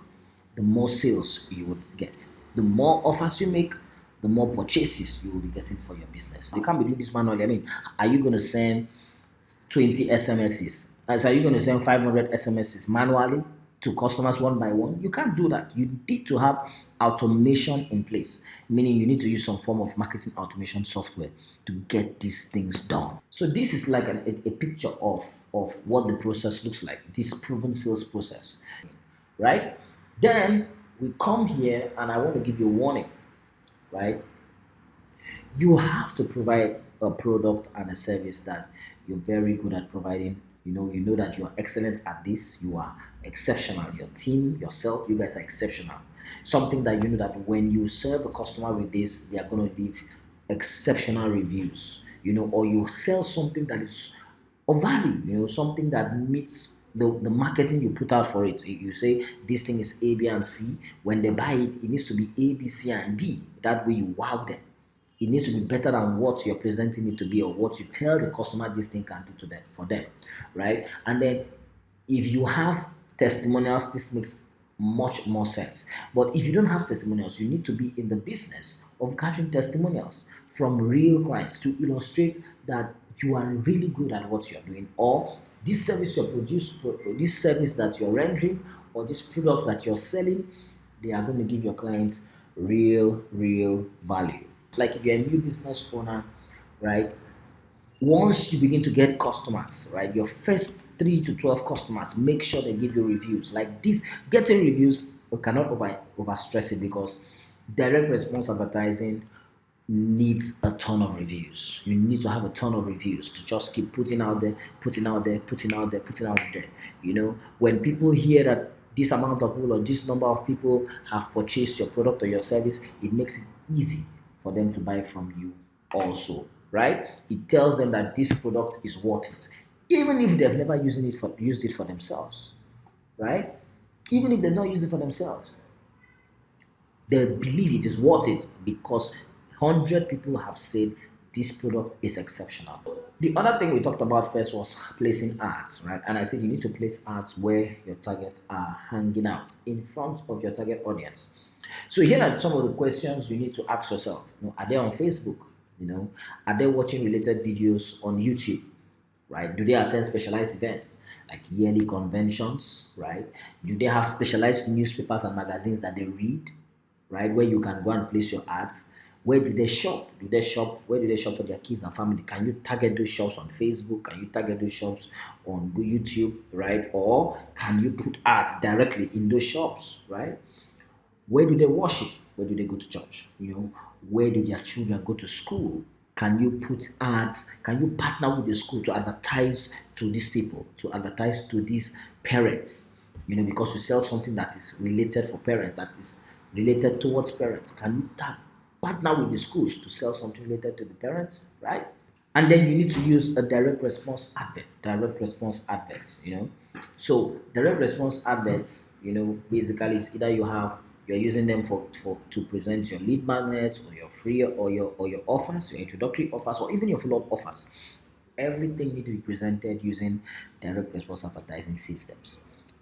the more sales you would get. The more offers you make, the more purchases you will be getting for your business. You can't be doing this manually. I mean, are you going to send 20 SMSs? So are you going to send 500 SMSs manually to customers one by one? You can't do that. You need to have automation in place, meaning you need to use some form of marketing automation software to get these things done. So this is like a picture of what the process looks like, this proven sales process, right? Then we come here and I want to give you a warning, right? You have to provide a product and a service that you're very good at providing. You know that you're excellent at this. You are exceptional. Your team, yourself, you guys are exceptional. Something that you know that when you serve a customer with this, they are going to leave exceptional reviews. Or you sell something that is of value. Something that meets the marketing you put out for it. You say this thing is A, B, and C. When they buy it, it needs to be A, B, C, and D. That way you wow them. It needs to be better than what you're presenting it to be or what you tell the customer this thing can do to them for them, right? And then if you have testimonials, this makes much more sense. But if you don't have testimonials, you need to be in the business of gathering testimonials from real clients to illustrate that you are really good at what you're doing, or this service you're this service that you're rendering, or this product that you're selling, they are going to give your clients real value. Like if you're a new business owner, right? Once you begin to get customers, right, your first 3 to 12 customers, make sure they give you reviews. Like this, getting reviews, we cannot over stress it, because direct response advertising needs a ton of reviews. You need to have a ton of reviews to just keep putting out there, putting out there, putting out there, putting out there. When people hear that this amount of people or this number of people have purchased your product or your service, it makes it easy for them to buy from you also, right? It tells them that this product is worth it, even if they've never used it for themselves, right? Even if they've not used it for themselves, they believe it is worth it because 100 people have said this product is exceptional. The other thing we talked about first was placing ads, right? And I said you need to place ads where your targets are hanging out in front of your target audience. So here are some of the questions you need to ask yourself. Are they on Facebook? Are they watching related videos on YouTube? Right? Do they attend specialized events like yearly conventions? Right? Do they have specialized newspapers and magazines that they read? Right? Where you can go and place your ads. Where do they shop? Where do they shop for their kids and family? Can you target those shops on Facebook? Can you target those shops on YouTube? Right? Or can you put ads directly in those shops? Right? Where do they worship? Where do they go to church? Where do their children go to school? Can you put ads? Can you partner with the school to advertise to these people, to advertise to these parents? Because you sell something that is related for parents, that is related towards parents. Can you partner with the schools to sell something related to the parents, right? And then you need to use a direct response adverts. So direct response adverts, basically is either you're using them to present your lead magnets or your free or your offers, your introductory offers, or even your follow-up offers. Everything need to be presented using direct response advertising systems.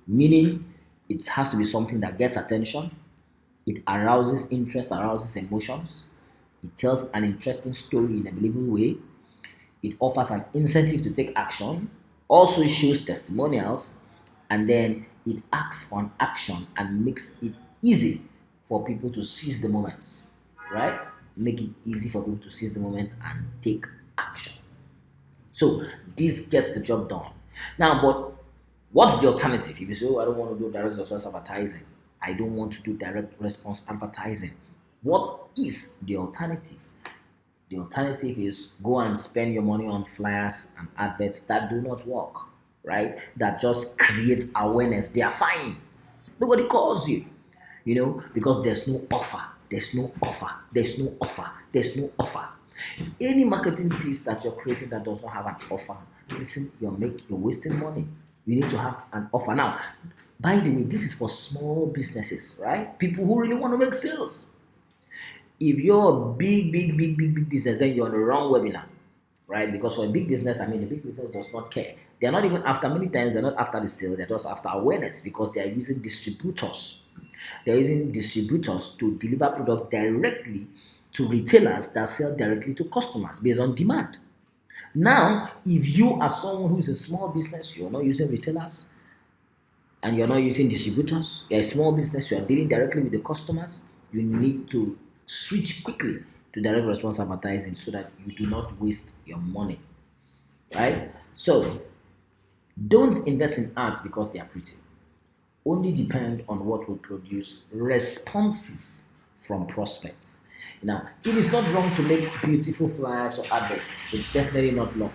Meaning it has to be something that gets attention, it arouses interest, arouses emotions, it tells an interesting story in a believable way, it offers an incentive to take action, also shows testimonials, and then it asks for an action and makes it easy for people to seize the moment, right? Make it easy for people to seize the moment and take action. So this gets the job done. Now, but what's the alternative? If you say, oh, I don't want to do direct response advertising, I don't want to do direct response advertising, what is the alternative? The alternative is go and spend your money on flyers and adverts that do not work. right? That just creates awareness. They are fine. Nobody calls you, because there's no offer. There's no offer. There's no offer. There's no offer. Any marketing piece that you're creating that does not have an offer, listen, you're wasting money. You need to have an offer. Now, by the way, this is for small businesses, right? People who really want to make sales. If you're a big business, then you're on the wrong webinar, right? Because for a big business, I mean, the big business does not care. They're not even after, many times, they're not after the sale, they're just after awareness because they are using distributors. They're using distributors to deliver products directly to retailers that sell directly to customers based on demand. Now, if you are someone who is a small business, you're not using retailers and you're not using distributors, you're a small business, you're dealing directly with the customers, you need to switch quickly to direct response advertising so that you do not waste your money, right? So, don't invest in ads because they are pretty. Only depend on what will produce responses from prospects. Now, it is not wrong to make beautiful flyers or adverts. It's definitely not wrong,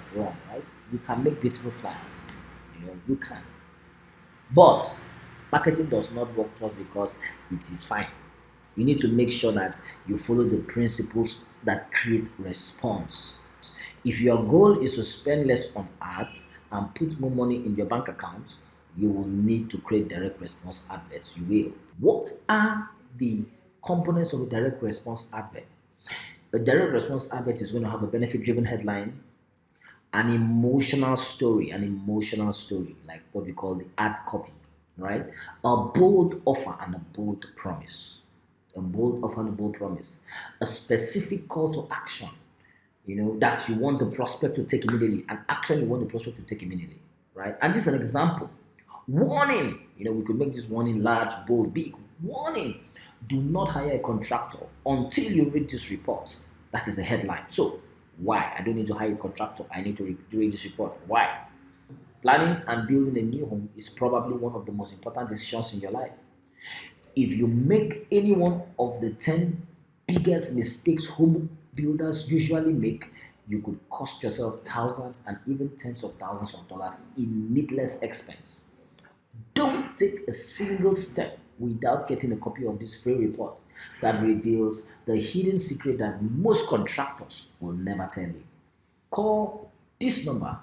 right? You can make beautiful flyers. You can. But marketing does not work just because it is fine. You need to make sure that you follow the principles that create response. If your goal is to spend less on ads and put more money in your bank account, you will need to create direct response adverts. You will. What are the components of a direct response advert? A direct response advert is going to have a benefit driven headline, an emotional story, like what we call the ad copy, right? A bold offer and a bold promise. A bold offer and a bold promise. A specific call to action, that you want the prospect to take immediately, an action you want the prospect to take immediately, right? And this is an example. Warning, we could make this warning large, bold, big. Warning, do not hire a contractor until you read this report. That is the headline. So, why? I don't need to hire a contractor. I need to read this report. Why? Planning and building a new home is probably one of the most important decisions in your life. If you make any one of the 10 biggest mistakes home builders usually make, you could cost yourself thousands and even tens of thousands of dollars in needless expense. Don't take a single step without getting a copy of this free report that reveals the hidden secret that most contractors will never tell you. Call this number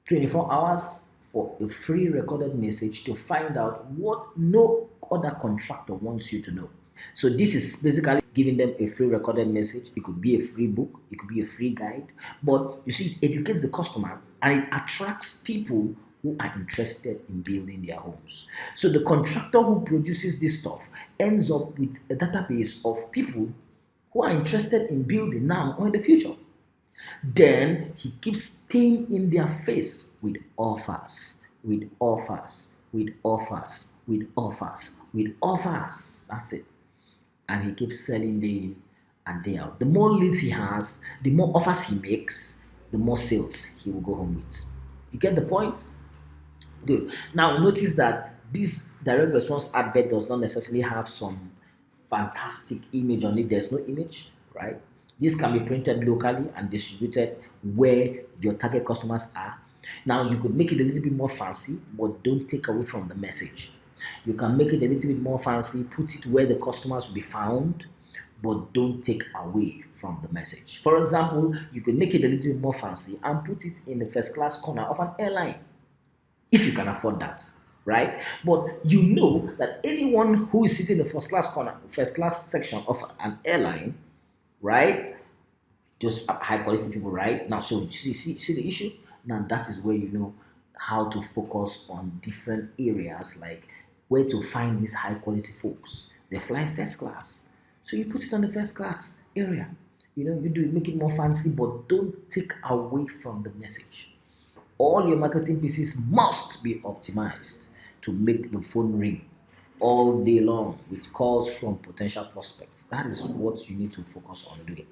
24 hours for a free recorded message to find out what no other contractor wants you to know. So this is basically giving them a free recorded message. It could be a free book, it could be a free guide, but you see, it educates the customer and it attracts people who are interested in building their homes. So the contractor who produces this stuff ends up with a database of people who are interested in building now or in the future. Then he keeps staying in their face with offers, with offers, with offers, with offers, with offers. That's it. And he keeps selling day in and day out. The more leads he has, the more offers he makes, the more sales he will go home with. You get the point? Good. Now notice that this direct response advert does not necessarily have some fantastic image on it. There's no image, right? This can be printed locally and distributed where your target customers are. Now you could make it a little bit more fancy, but don't take away from the message. You can make it a little bit more fancy, put it where the customers will be found, but don't take away from the message. For example, you could make it a little bit more fancy and put it in the first class corner of an airline if you can afford that, right? But you know that anyone who is sitting in the first class corner, first class section of an airline, right? Just high quality people, right? Now, so see the issue? Now that is where you know how to focus on different areas, like where to find these high quality folks. They fly first class. So you put it on the first class area. You do it, make it more fancy, but don't take away from the message. All your marketing pieces must be optimized to make the phone ring all day long with calls from potential prospects. That is what you need to focus on doing.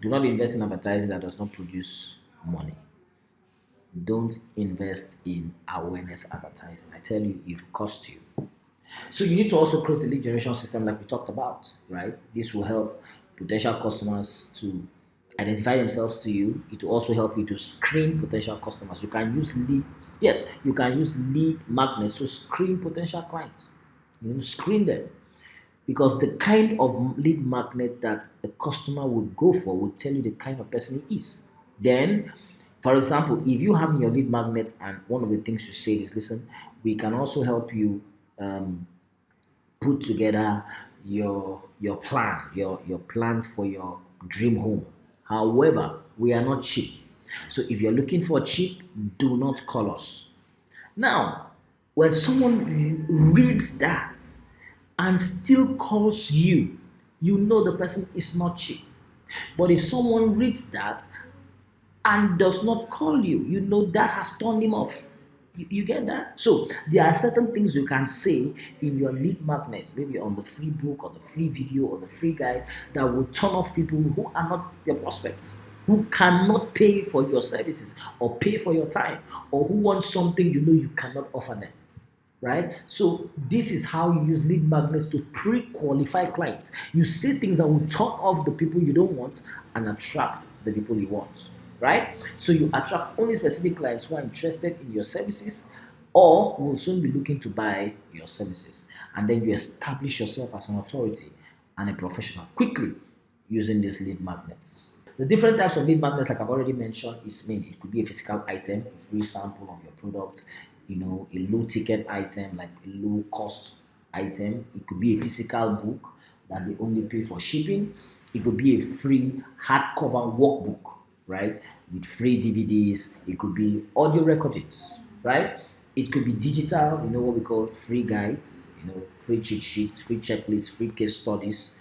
Do not invest in advertising that does not produce money. Don't invest in awareness advertising. I tell you, it will cost you. So you need to also create a lead generation system like we talked about, right? This will help potential customers to identify themselves to you. It will also help you to screen potential customers. You can use lead, yes, you can use lead magnets to screen potential clients. Screen them, because the kind of lead magnet that a customer would go for will tell you the kind of person he is. Then, for example, if you have your lead magnet and one of the things you say is, listen, we can also help you put together your plan, your plan for your dream home. However, we are not cheap. So if you're looking for cheap, do not call us. Now, when someone reads that and still calls you, you know the person is not cheap. But if someone reads that and does not call you, you know that has turned him off. You get that? So there are certain things you can say in your lead magnets, maybe on the free book or the free video or the free guide, that will turn off people who are not your prospects, who cannot pay for your services or pay for your time, or who want something you know you cannot offer them. Right? So this is how you use lead magnets to pre-qualify clients. You say things that will turn off the people you don't want and attract the people you want. Right? So you attract only specific clients who are interested in your services or will soon be looking to buy your services. And then you establish yourself as an authority and a professional quickly using these lead magnets. The different types of lead magnets, like I've already mentioned, is mainly it could be a physical item, a free sample of your product, a low ticket item, like a low cost item. It could be a physical book that they only pay for shipping. It could be a free hardcover workbook, right, with free DVDs. It could be audio recordings, right? It could be digital, what we call free guides, free cheat sheets, free checklists, free case studies,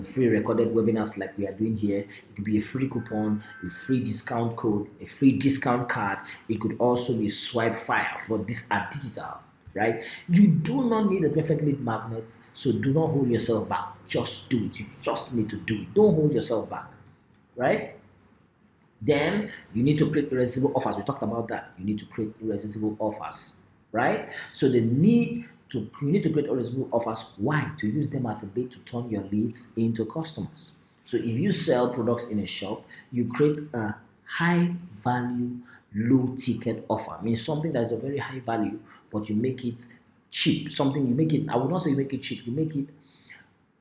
free recorded webinars like we are doing here. It could be a free coupon, a free discount code, a free discount card. It could also be swipe files, but these are digital, right? You do not need a perfect lead magnet, so do not hold yourself back. Just do it. You just need to do it. Don't hold yourself back, right? Then you need to create irresistible offers. We talked about that. You need to create irresistible offers, right? So you need to create irresistible offers. Why? To use them as a bait to turn your leads into customers. So if you sell products in a shop, you create a high value, low ticket offer. I mean something that's a very high value, but you make it cheap. Something you make it, I would not say you make it cheap, you make it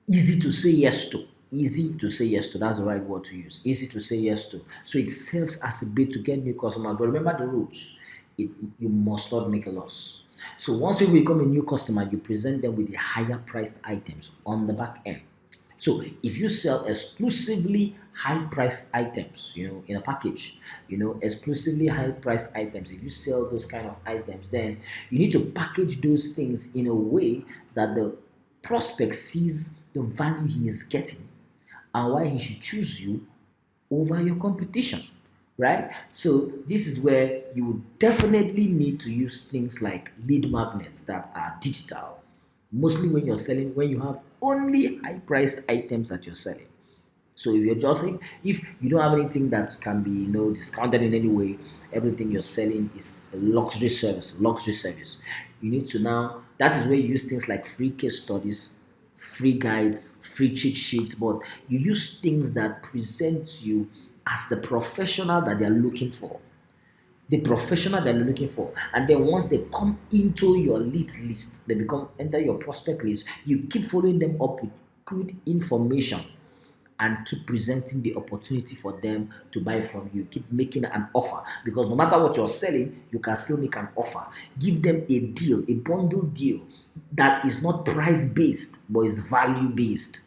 easy to say yes to. Easy to say yes to, that's the right word to use. Easy to say yes to. So it serves as a bait to get new customers. But remember the rules. You must not make a loss. So once people become a new customer, you present them with the higher priced items on the back end. So if you sell exclusively high priced items, in a package, exclusively high priced items, if you sell those kind of items, then you need to package those things in a way that the prospect sees the value he is getting and why he should choose you over your competition, right? So this is where you would definitely need to use things like lead magnets that are digital, mostly when you have only high priced items that you're selling. So if you don't have anything that can be discounted in any way, everything you're selling is a luxury service. You need to now, that is where you use things like free case studies, free guides, free cheat sheets, but you use things that present you as the professional that they're looking for. The professional that you're looking for. And then once they come into your leads list, they enter your prospect list, you keep following them up with good information and keep presenting the opportunity for them to buy from you. Keep making an offer, because no matter what you're selling, you can still make an offer. Give them a deal, a bundle deal that is not price based but is value based,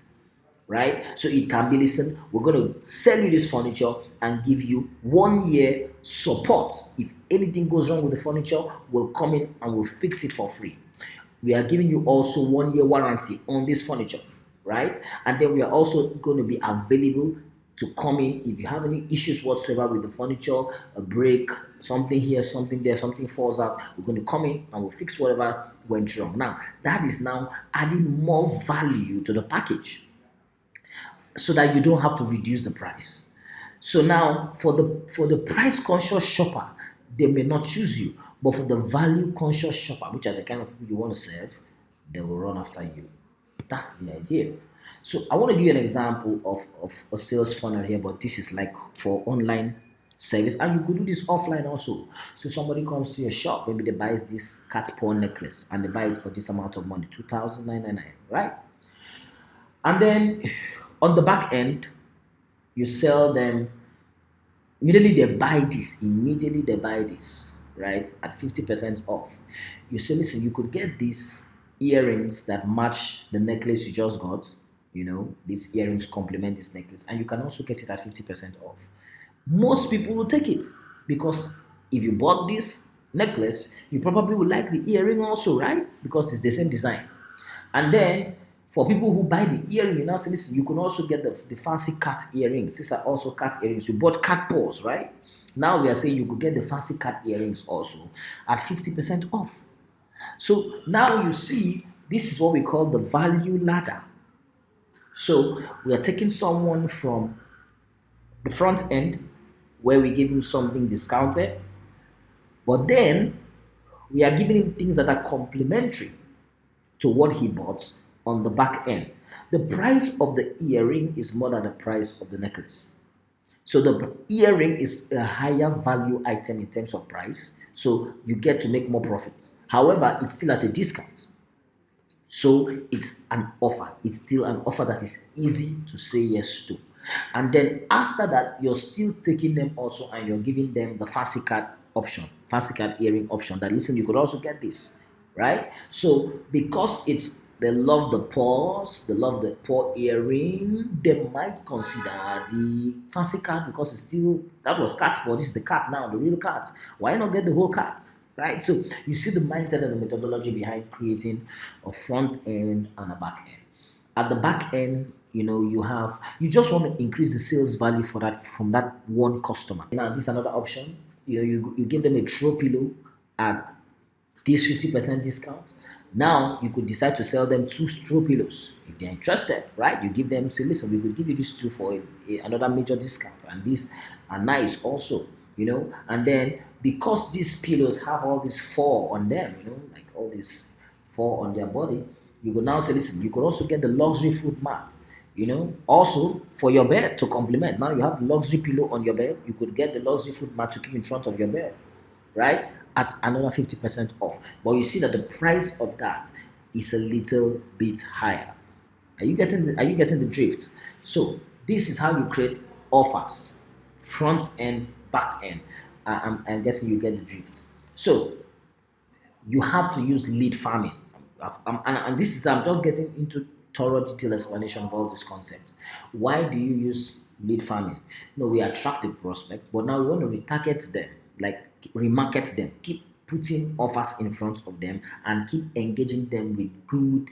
right? So it can be, listen, we're going to sell you this furniture and give you 1 year support. If anything goes wrong with the furniture, we'll come in and we'll fix it for free. We are giving you also 1 year warranty on this furniture, right? And then we are also going to be available to come in if you have any issues whatsoever with the furniture, a break, something here, something there, something falls out. We're going to come in and we'll fix whatever went wrong. Now, that is now adding more value to the package so that you don't have to reduce the price. So now, for the price conscious shopper, they may not choose you, but for the value conscious shopper, which are the kind of people you want to serve, they will run after you. That's the idea. So I want to give you an example of a sales funnel here, but this is like for online service, and you could do this offline also. So somebody comes to your shop, maybe they buys this cat paw necklace and they buy it for this amount of money, 2,999, right? And then on the back end, you sell them. Immediately they buy this, right? At 50% off. You say, listen, you could get these earrings that match the necklace you just got. These earrings complement this necklace, and you can also get it at 50% off. Most people will take it because if you bought this necklace, you probably would like the earring also, right? Because it's the same design. And then for people who buy the earring, you now say, listen, you can also get the fancy cat earrings. These are also cat earrings. You bought cat paws, right? Now we are saying you could get the fancy cat earrings also at 50% off. So now you see, this is what we call the value ladder. So we are taking someone from the front end where we give him something discounted, but then we are giving him things that are complementary to what he bought on the back end. The price of the earring is more than the price of the necklace. So the earring is a higher value item in terms of price. So you get to make more profits. However, it's still at a discount. So it's an offer. It's still an offer that is easy to say yes to. And then after that, you're still taking them also and you're giving them the fancy card option, fancy card earring option. That, listen, you could also get this, right? So because they love the paws, they love the paw earring, they might consider the fancy card because it's still, that was cat paw, this is the cat now, the real cat. Why not get the whole cat? Right? So you see the mindset and the methodology behind creating a front end and a back end. At the back end, you just want to increase the sales value for that from that one customer. Now, this is another option. You give them a throw pillow at this 50% discount. Now you could decide to sell them two throw pillows if they're interested, right? You give them, say, listen, we could give you these two for another major discount, and these are nice also, and then because these pillows have all this fur on them, like all this fur on their body, you could now say, listen, you could also get the luxury foot mat, also for your bed to complement. Now you have the luxury pillow on your bed, you could get the luxury foot mat to keep in front of your bed, right? At another 50% off. But you see that the price of that is a little bit higher. Are you getting the drift? So this is how you create offers, front end, back end. I'm guessing you get the drift. So you have to use lead farming. And this is, I'm just getting into thorough detailed explanation of all these concepts. Why do you use lead farming? We attract the prospect, but now we want to retarget them, like remarket them, keep putting offers in front of them and keep engaging them with good.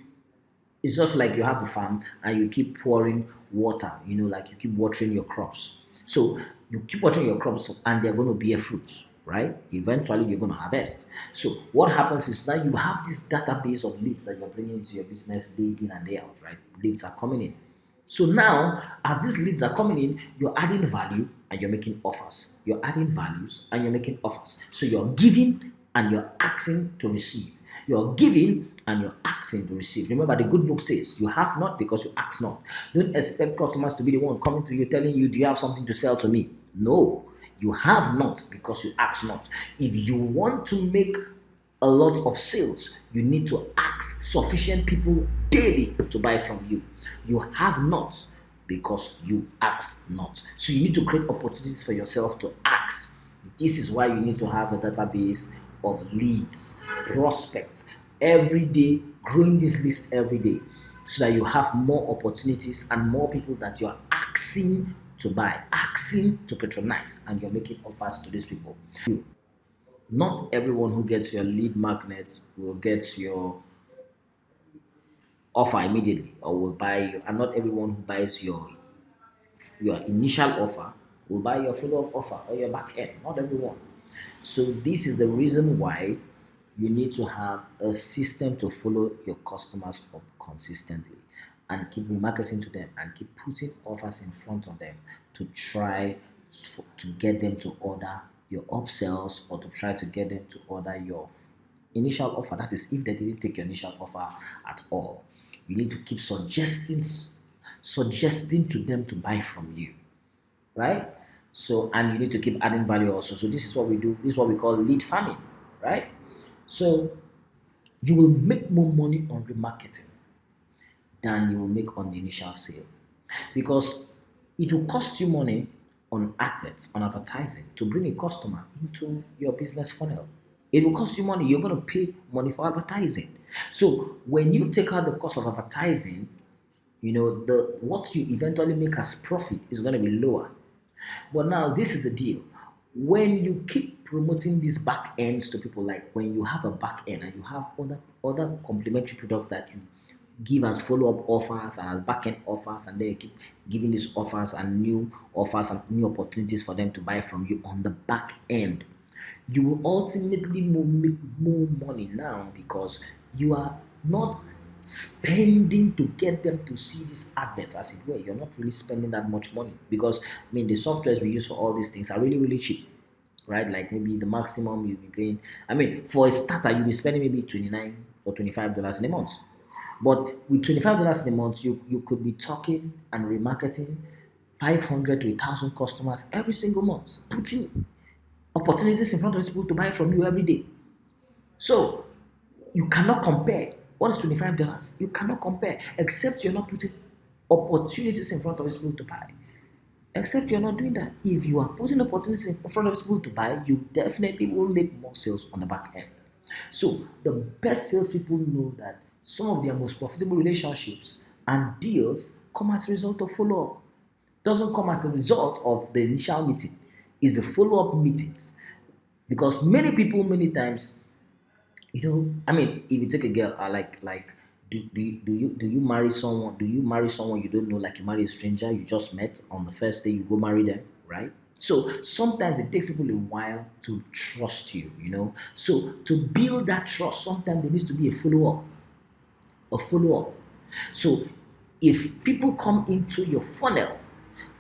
It's just like you have a farm and you keep pouring water, like you keep watering your crops. So you keep watering your crops and they're going to bear fruits, right? Eventually you're going to harvest. So what happens is now you have this database of leads that you're bringing into your business day in and day out, right? Leads are coming in. So now, as these leads are coming in, you're adding value and you're making offers. You're adding values and you're making offers. So you're giving and you're asking to receive. You're giving and you're asking to receive. Remember, the good book says, you have not because you ask not. Don't expect customers to be the one coming to you telling you, do you have something to sell to me? No, you have not because you ask not. If you want to make a lot of sales, you need to ask sufficient people daily to buy from you. You have not because you ask not. So you need to create opportunities for yourself to ask. This is why you need to have a database of leads, prospects, every day, growing this list every day so that you have more opportunities and more people that you're asking to buy, asking to patronize, and you're making offers to these people. Not everyone who gets your lead magnet will get your offer immediately or will buy you, and not everyone who buys your initial offer will buy your follow-up offer or your back end. Not everyone. So this is the reason why you need to have a system to follow your customers up consistently and keep remarketing to them and keep putting offers in front of them to try to get them to order your upsells or to try to get them to order your initial offer. That is, if they didn't take your initial offer at all, you need to keep suggesting suggesting to them to buy from you, right? So, and you need to keep adding value also. So this is what we do. This is what we call lead farming, right? So you will make more money on remarketing than you will make on the initial sale, because it will cost you money on adverts, on advertising, to bring a customer into your business funnel. It will cost you money. You're going to pay money for advertising. So when you take out the cost of advertising, the what you eventually make as profit is going to be lower. But now this is the deal. When you keep promoting these back ends to people, like when you have a back end and you have other complementary products that you give as follow-up offers and as back-end offers, and then you keep giving these offers and new opportunities for them to buy from you on the back end, you will ultimately make more money now, because you are not spending to get them to see these adverts, as it were. You're not really spending that much money, because the softwares we use for all these things are really, really cheap, right? Like maybe the maximum you'll be paying, for a starter, you'll be spending maybe $29 or $25 in a month. But with $25 in a month, you could be talking and remarketing 500 to 1,000 customers every single month, putting opportunities in front of people to buy from you every day. So you cannot compare. What is $25? You cannot compare, except you're not putting opportunities in front of people to buy. Except you're not doing that. If you are putting opportunities in front of people to buy, you definitely will make more sales on the back end. So the best salespeople know that some of their most profitable relationships and deals come as a result of follow-up. Doesn't come as a result of the initial meeting. It's the follow-up meetings. Because many people, many times, if you take a girl, do you marry someone? Do you marry someone you don't know, like you marry a stranger you just met on the first day, you go marry them, right? So sometimes it takes people a while to trust you, So to build that trust, sometimes there needs to be a follow up. So if people come into your funnel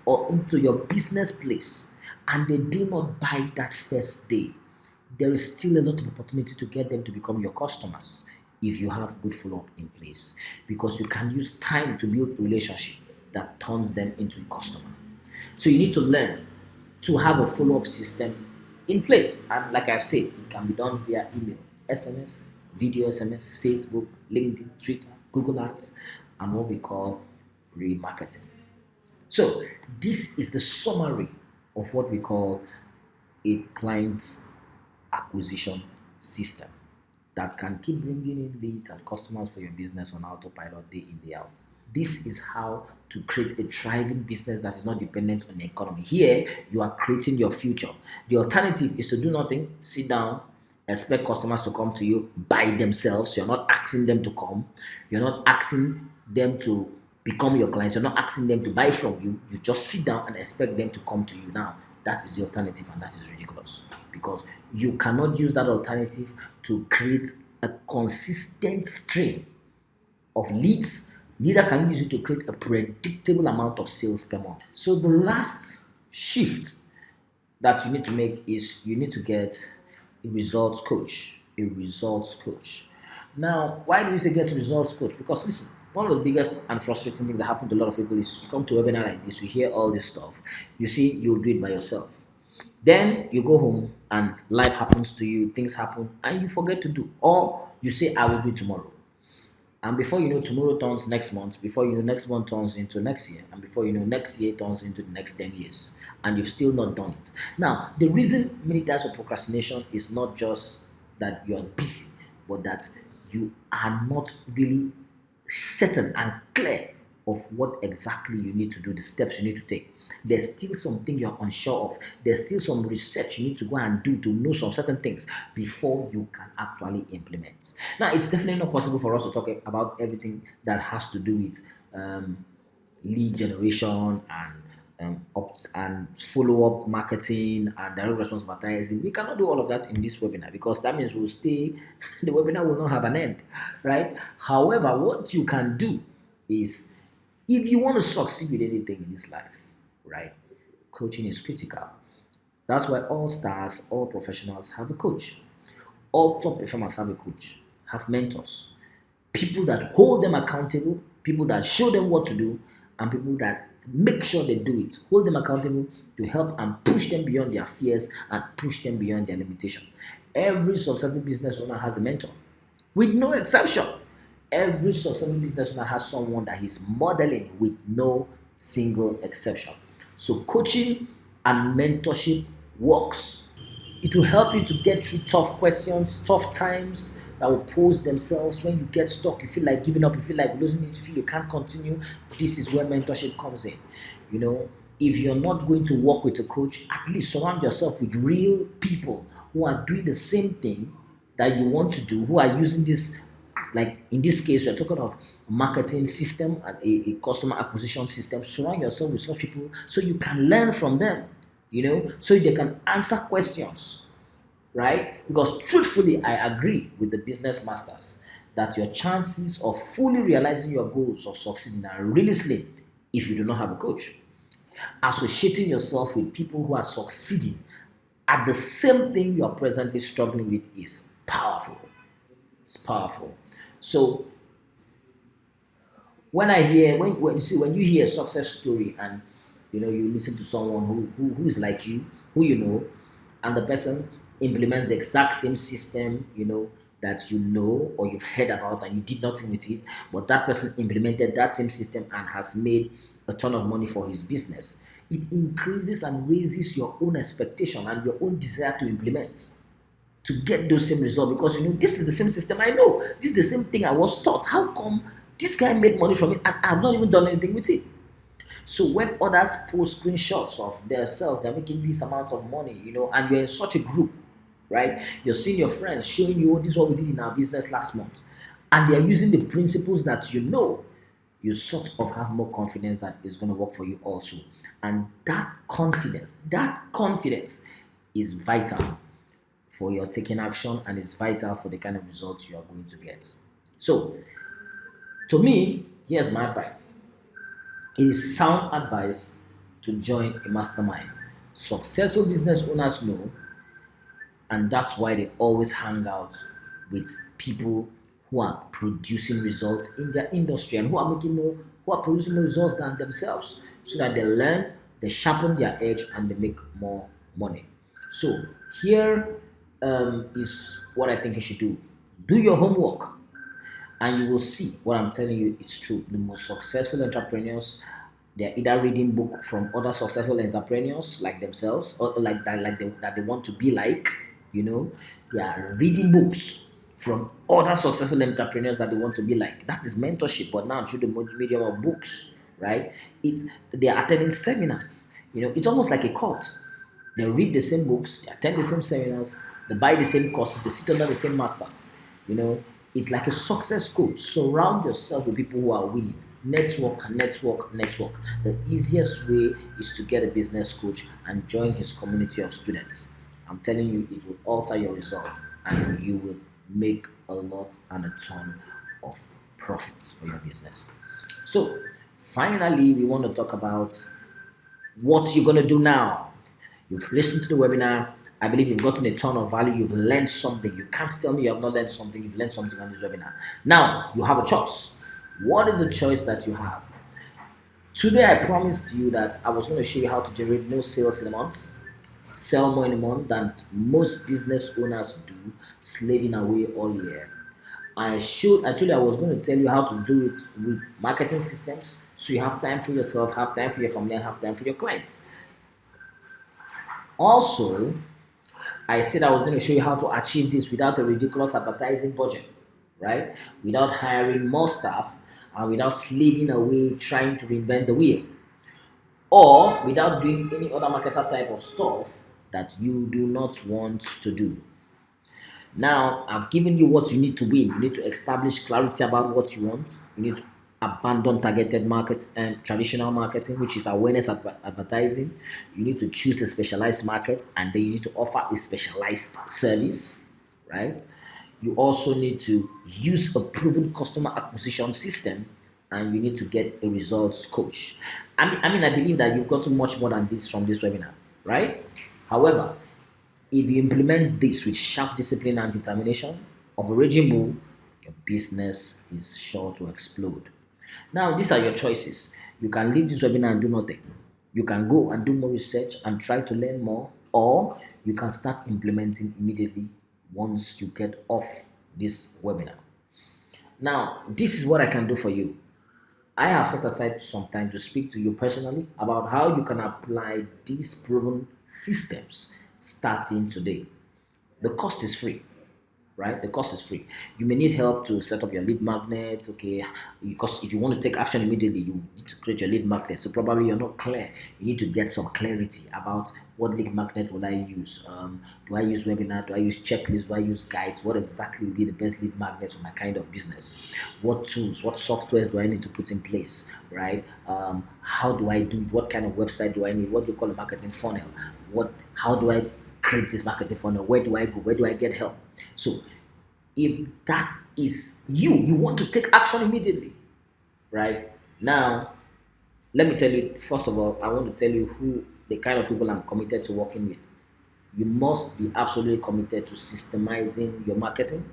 or into your business place and they do not buy that first day, there is still a lot of opportunity to get them to become your customers if you have good follow-up in place, because you can use time to build a relationship that turns them into a customer. So you need to learn to have a follow-up system in place. And like I've said, it can be done via email, SMS, video SMS, Facebook, LinkedIn, Twitter, Google Ads, and what we call remarketing. So this is the summary of what we call a client's acquisition system that can keep bringing in leads and customers for your business on autopilot day in, day out. This is how to create a thriving business that is not dependent on the economy. Here, you are creating your future. The alternative is to do nothing, sit down, expect customers to come to you by themselves. You're not asking them to come. You're not asking them to become your clients. You're not asking them to buy from you. You just sit down and expect them to come to you. Now, that is the alternative, and that is ridiculous, because you cannot use that alternative to create a consistent stream of leads. Neither can you use it to create a predictable amount of sales per month. So the last shift that you need to make is you need to get a results coach. A results coach. Now, why do we say get a results coach? Because listen, one of the biggest and frustrating things that happen to a lot of people is you come to a webinar like this, you hear all this stuff, you see, you'll do it by yourself. Then you go home and life happens to you, things happen, and you forget to do. Or you say, I will do it tomorrow. And before you know, tomorrow turns next month. Before you know, next month turns into next year. And before you know, next year turns into the next 10 years. And you've still not done it. Now, the reason many types of procrastination is not just that you're busy, but that you are not really certain and clear of what exactly you need to do, the steps you need to take. There's still something you're unsure of. There's still some research you need to go and do to know some certain things before you can actually implement. Now, it's definitely not possible for us to talk about everything that has to do with lead generation and follow-up marketing and direct response advertising. We cannot do all of that in this webinar, because that means we'll stay, the webinar will not have an end, right? However, what you can do is, if you want to succeed with anything in this life, right, coaching is critical. That's why all stars, all professionals have a coach. All top performers have a coach, have mentors, people that hold them accountable, people that show them what to do, and people that make sure they do it. Hold them accountable to help and push them beyond their fears and push them beyond their limitation. Every successful business owner has a mentor, with no exception. Every successful business owner has someone that he's modeling, with no single exception. So coaching and mentorship works. It will help you to get through tough questions, tough times that will pose themselves when you get stuck. You feel like giving up, you feel like losing it, you feel you can't continue. This is where mentorship comes in. You know, if you're not going to work with a coach, at least surround yourself with real people who are doing the same thing that you want to do, who are using this, like in this case, we're talking of a marketing system and a customer acquisition system. Surround yourself with such people so you can learn from them, so they can answer questions, right? Because truthfully, I agree with the business masters that your chances of fully realizing your goals of succeeding are really slim if you do not have a coach. Associating yourself with people who are succeeding at the same thing you are presently struggling with is powerful. It's powerful. So when I hear when you see when you hear a success story, and you listen to someone who is like you, who and the person implements the exact same system, that or you've heard about and you did nothing with it, but that person implemented that same system and has made a ton of money for his business. It increases and raises your own expectation and your own desire to implement, to get those same results, because this is the same system I know. This is the same thing I was taught. How come this guy made money from it and I've not even done anything with it? So when others post screenshots of themselves, they're making this amount of money, and you're in such a group, right? You're seeing your friends showing you, this is what we did in our business last month, and they're using the principles that you sort of have more confidence that it's going to work for you also. And that confidence is vital for your taking action, and is vital for the kind of results you are going to get. So, to me, here's my advice. It is sound advice to join a mastermind. Successful business owners know, and that's why they always hang out with people who are producing results in their industry and who are producing more results than themselves, so that they learn, they sharpen their edge, and they make more money. So here is what I think you should do. Do your homework, and you will see what I'm telling you. It's true. The most successful entrepreneurs, they're either reading book from other successful entrepreneurs like themselves, or like that they want to be like. They are reading books from other successful entrepreneurs that they want to be like. That is mentorship, but now through the medium of books, right? They are attending seminars. It's almost like a cult. They read the same books, they attend the same seminars, they buy the same courses, they sit under the same masters. It's like a success coach. Surround yourself with people who are winning. Network, network, network. The easiest way is to get a business coach and join his community of students. I'm telling you, it will alter your result, and you will make a lot and a ton of profits for your business. So, finally, we want to talk about what you're going to do now. You've listened to the webinar. I believe you've gotten a ton of value. You've learned something. You can't tell me you have not learned something. You've learned something on this webinar. Now, you have a choice. What is the choice that you have? Today, I promised you that I was going to show you how to generate more sales in a month, sell more in a month than most business owners do, slaving away all year. I told you I was going to tell you how to do it with marketing systems, so you have time for yourself, have time for your family, and have time for your clients. Also, I said I was going to show you how to achieve this without a ridiculous advertising budget, right? Without hiring more staff and without slaving away trying to reinvent the wheel, or without doing any other marketer type of stuff that you do not want to do. Now, I've given you what you need to win. You need to establish clarity about what you want. You need to abandon targeted market and traditional marketing, which is awareness advertising. You need to choose a specialized market, and then you need to offer a specialized service, right? You also need to use a proven customer acquisition system, and you need to get a results coach. I believe that you've gotten much more than this from this webinar, right? However, if you implement this with sharp discipline and determination of a raging bull, your business is sure to explode. Now, these are your choices. You can leave this webinar and do nothing. You can go and do more research and try to learn more, or you can start implementing immediately once you get off this webinar. Now, this is what I can do for you. I have set aside some time to speak to you personally about how you can apply these proven systems starting today. The cost is free, right? The cost is free. You may need help to set up your lead magnet, okay? Because if you want to take action immediately, you need to create your lead magnet. So probably you're not clear. You need to get some clarity about what lead magnet will I use. Do I use webinar? Do I use checklists? Do I use guides? What exactly will be the best lead magnet for my kind of business? What tools, what softwares do I need to put in place, right? How do I do it? What kind of website do I need? What do you call a marketing funnel? How do I create this marketing funnel? Where do I go? Where do I get help? So if that is you want to take action immediately, right? Now, let me tell you, first of all, I want to tell you who the kind of people I'm committed to working with. You must be absolutely committed to systemizing your marketing,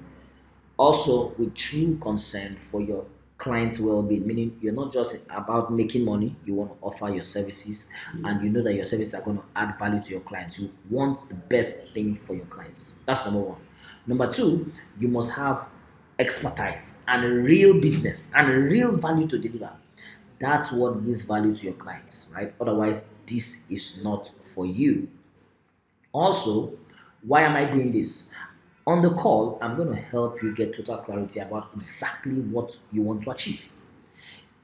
also with true concern for your client's well-being, meaning you're not just about making money, you want to offer your services, and you know that your services are going to add value to your clients. You want the best thing for your clients. That's number one. Number two, you must have expertise and a real business and a real value to deliver. That's what gives value to your clients, right? Otherwise, this is not for you. Also, why am I doing this? On the call, I'm going to help you get total clarity about exactly what you want to achieve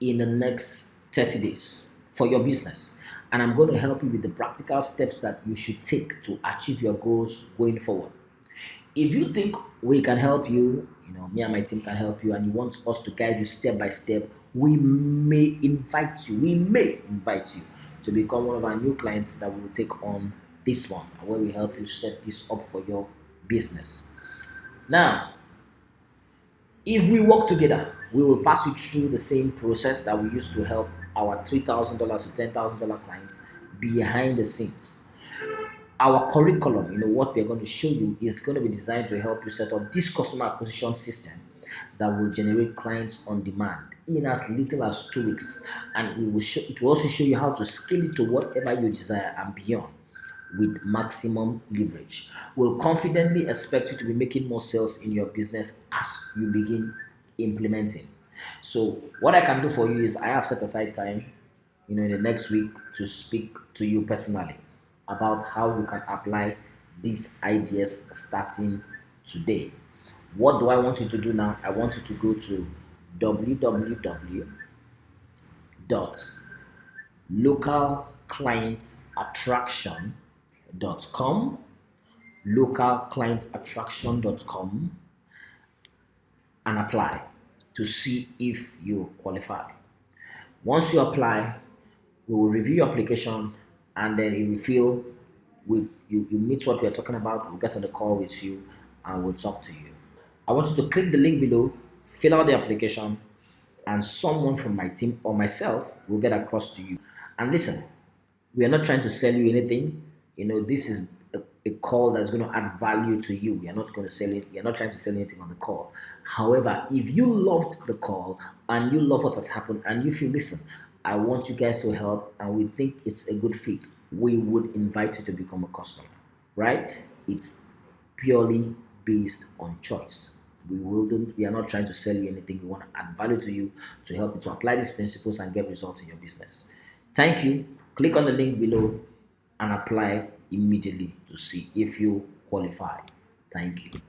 in the next 30 days for your business. And I'm going to help you with the practical steps that you should take to achieve your goals going forward. If you think we can help you, me and my team can help you, and you want us to guide you step by step, we may invite you to become one of our new clients that we will take on this month, and where we help you set this up for your business. Now, if we work together, we will pass you through the same process that we used to help our $3,000 to $10,000 clients behind the scenes. Our curriculum, what we're going to show you, is going to be designed to help you set up this customer acquisition system that will generate clients on demand in as little as 2 weeks. And it will also show you how to scale it to whatever you desire and beyond with maximum leverage. We'll confidently expect you to be making more sales in your business as you begin implementing. So what I can do for you is I have set aside time, in the next week to speak to you personally about how you can apply these ideas starting today. What do I want you to do now? I want you to go to www.localclientattraction.com, localclientattraction.com, and apply to see if you qualify. Once you apply, we will review your application, and then if we feel you meet what we are talking about, we'll get on the call with you and we'll talk to you. I want you to click the link below, fill out the application, and someone from my team or myself will get across to you. And listen, we are not trying to sell you anything. This is a call that's going to add value to you. We are not going to sell it. We are not trying to sell anything on the call. However, if you loved the call and you love what has happened and you feel, listen, I want you guys to help and we think it's a good fit, we would invite you to become a customer, right? It's purely based on choice. We are not trying to sell you anything. We want to add value to you to help you to apply these principles and get results in your business. Thank you. Click on the link below and apply immediately to see if you qualify. Thank you.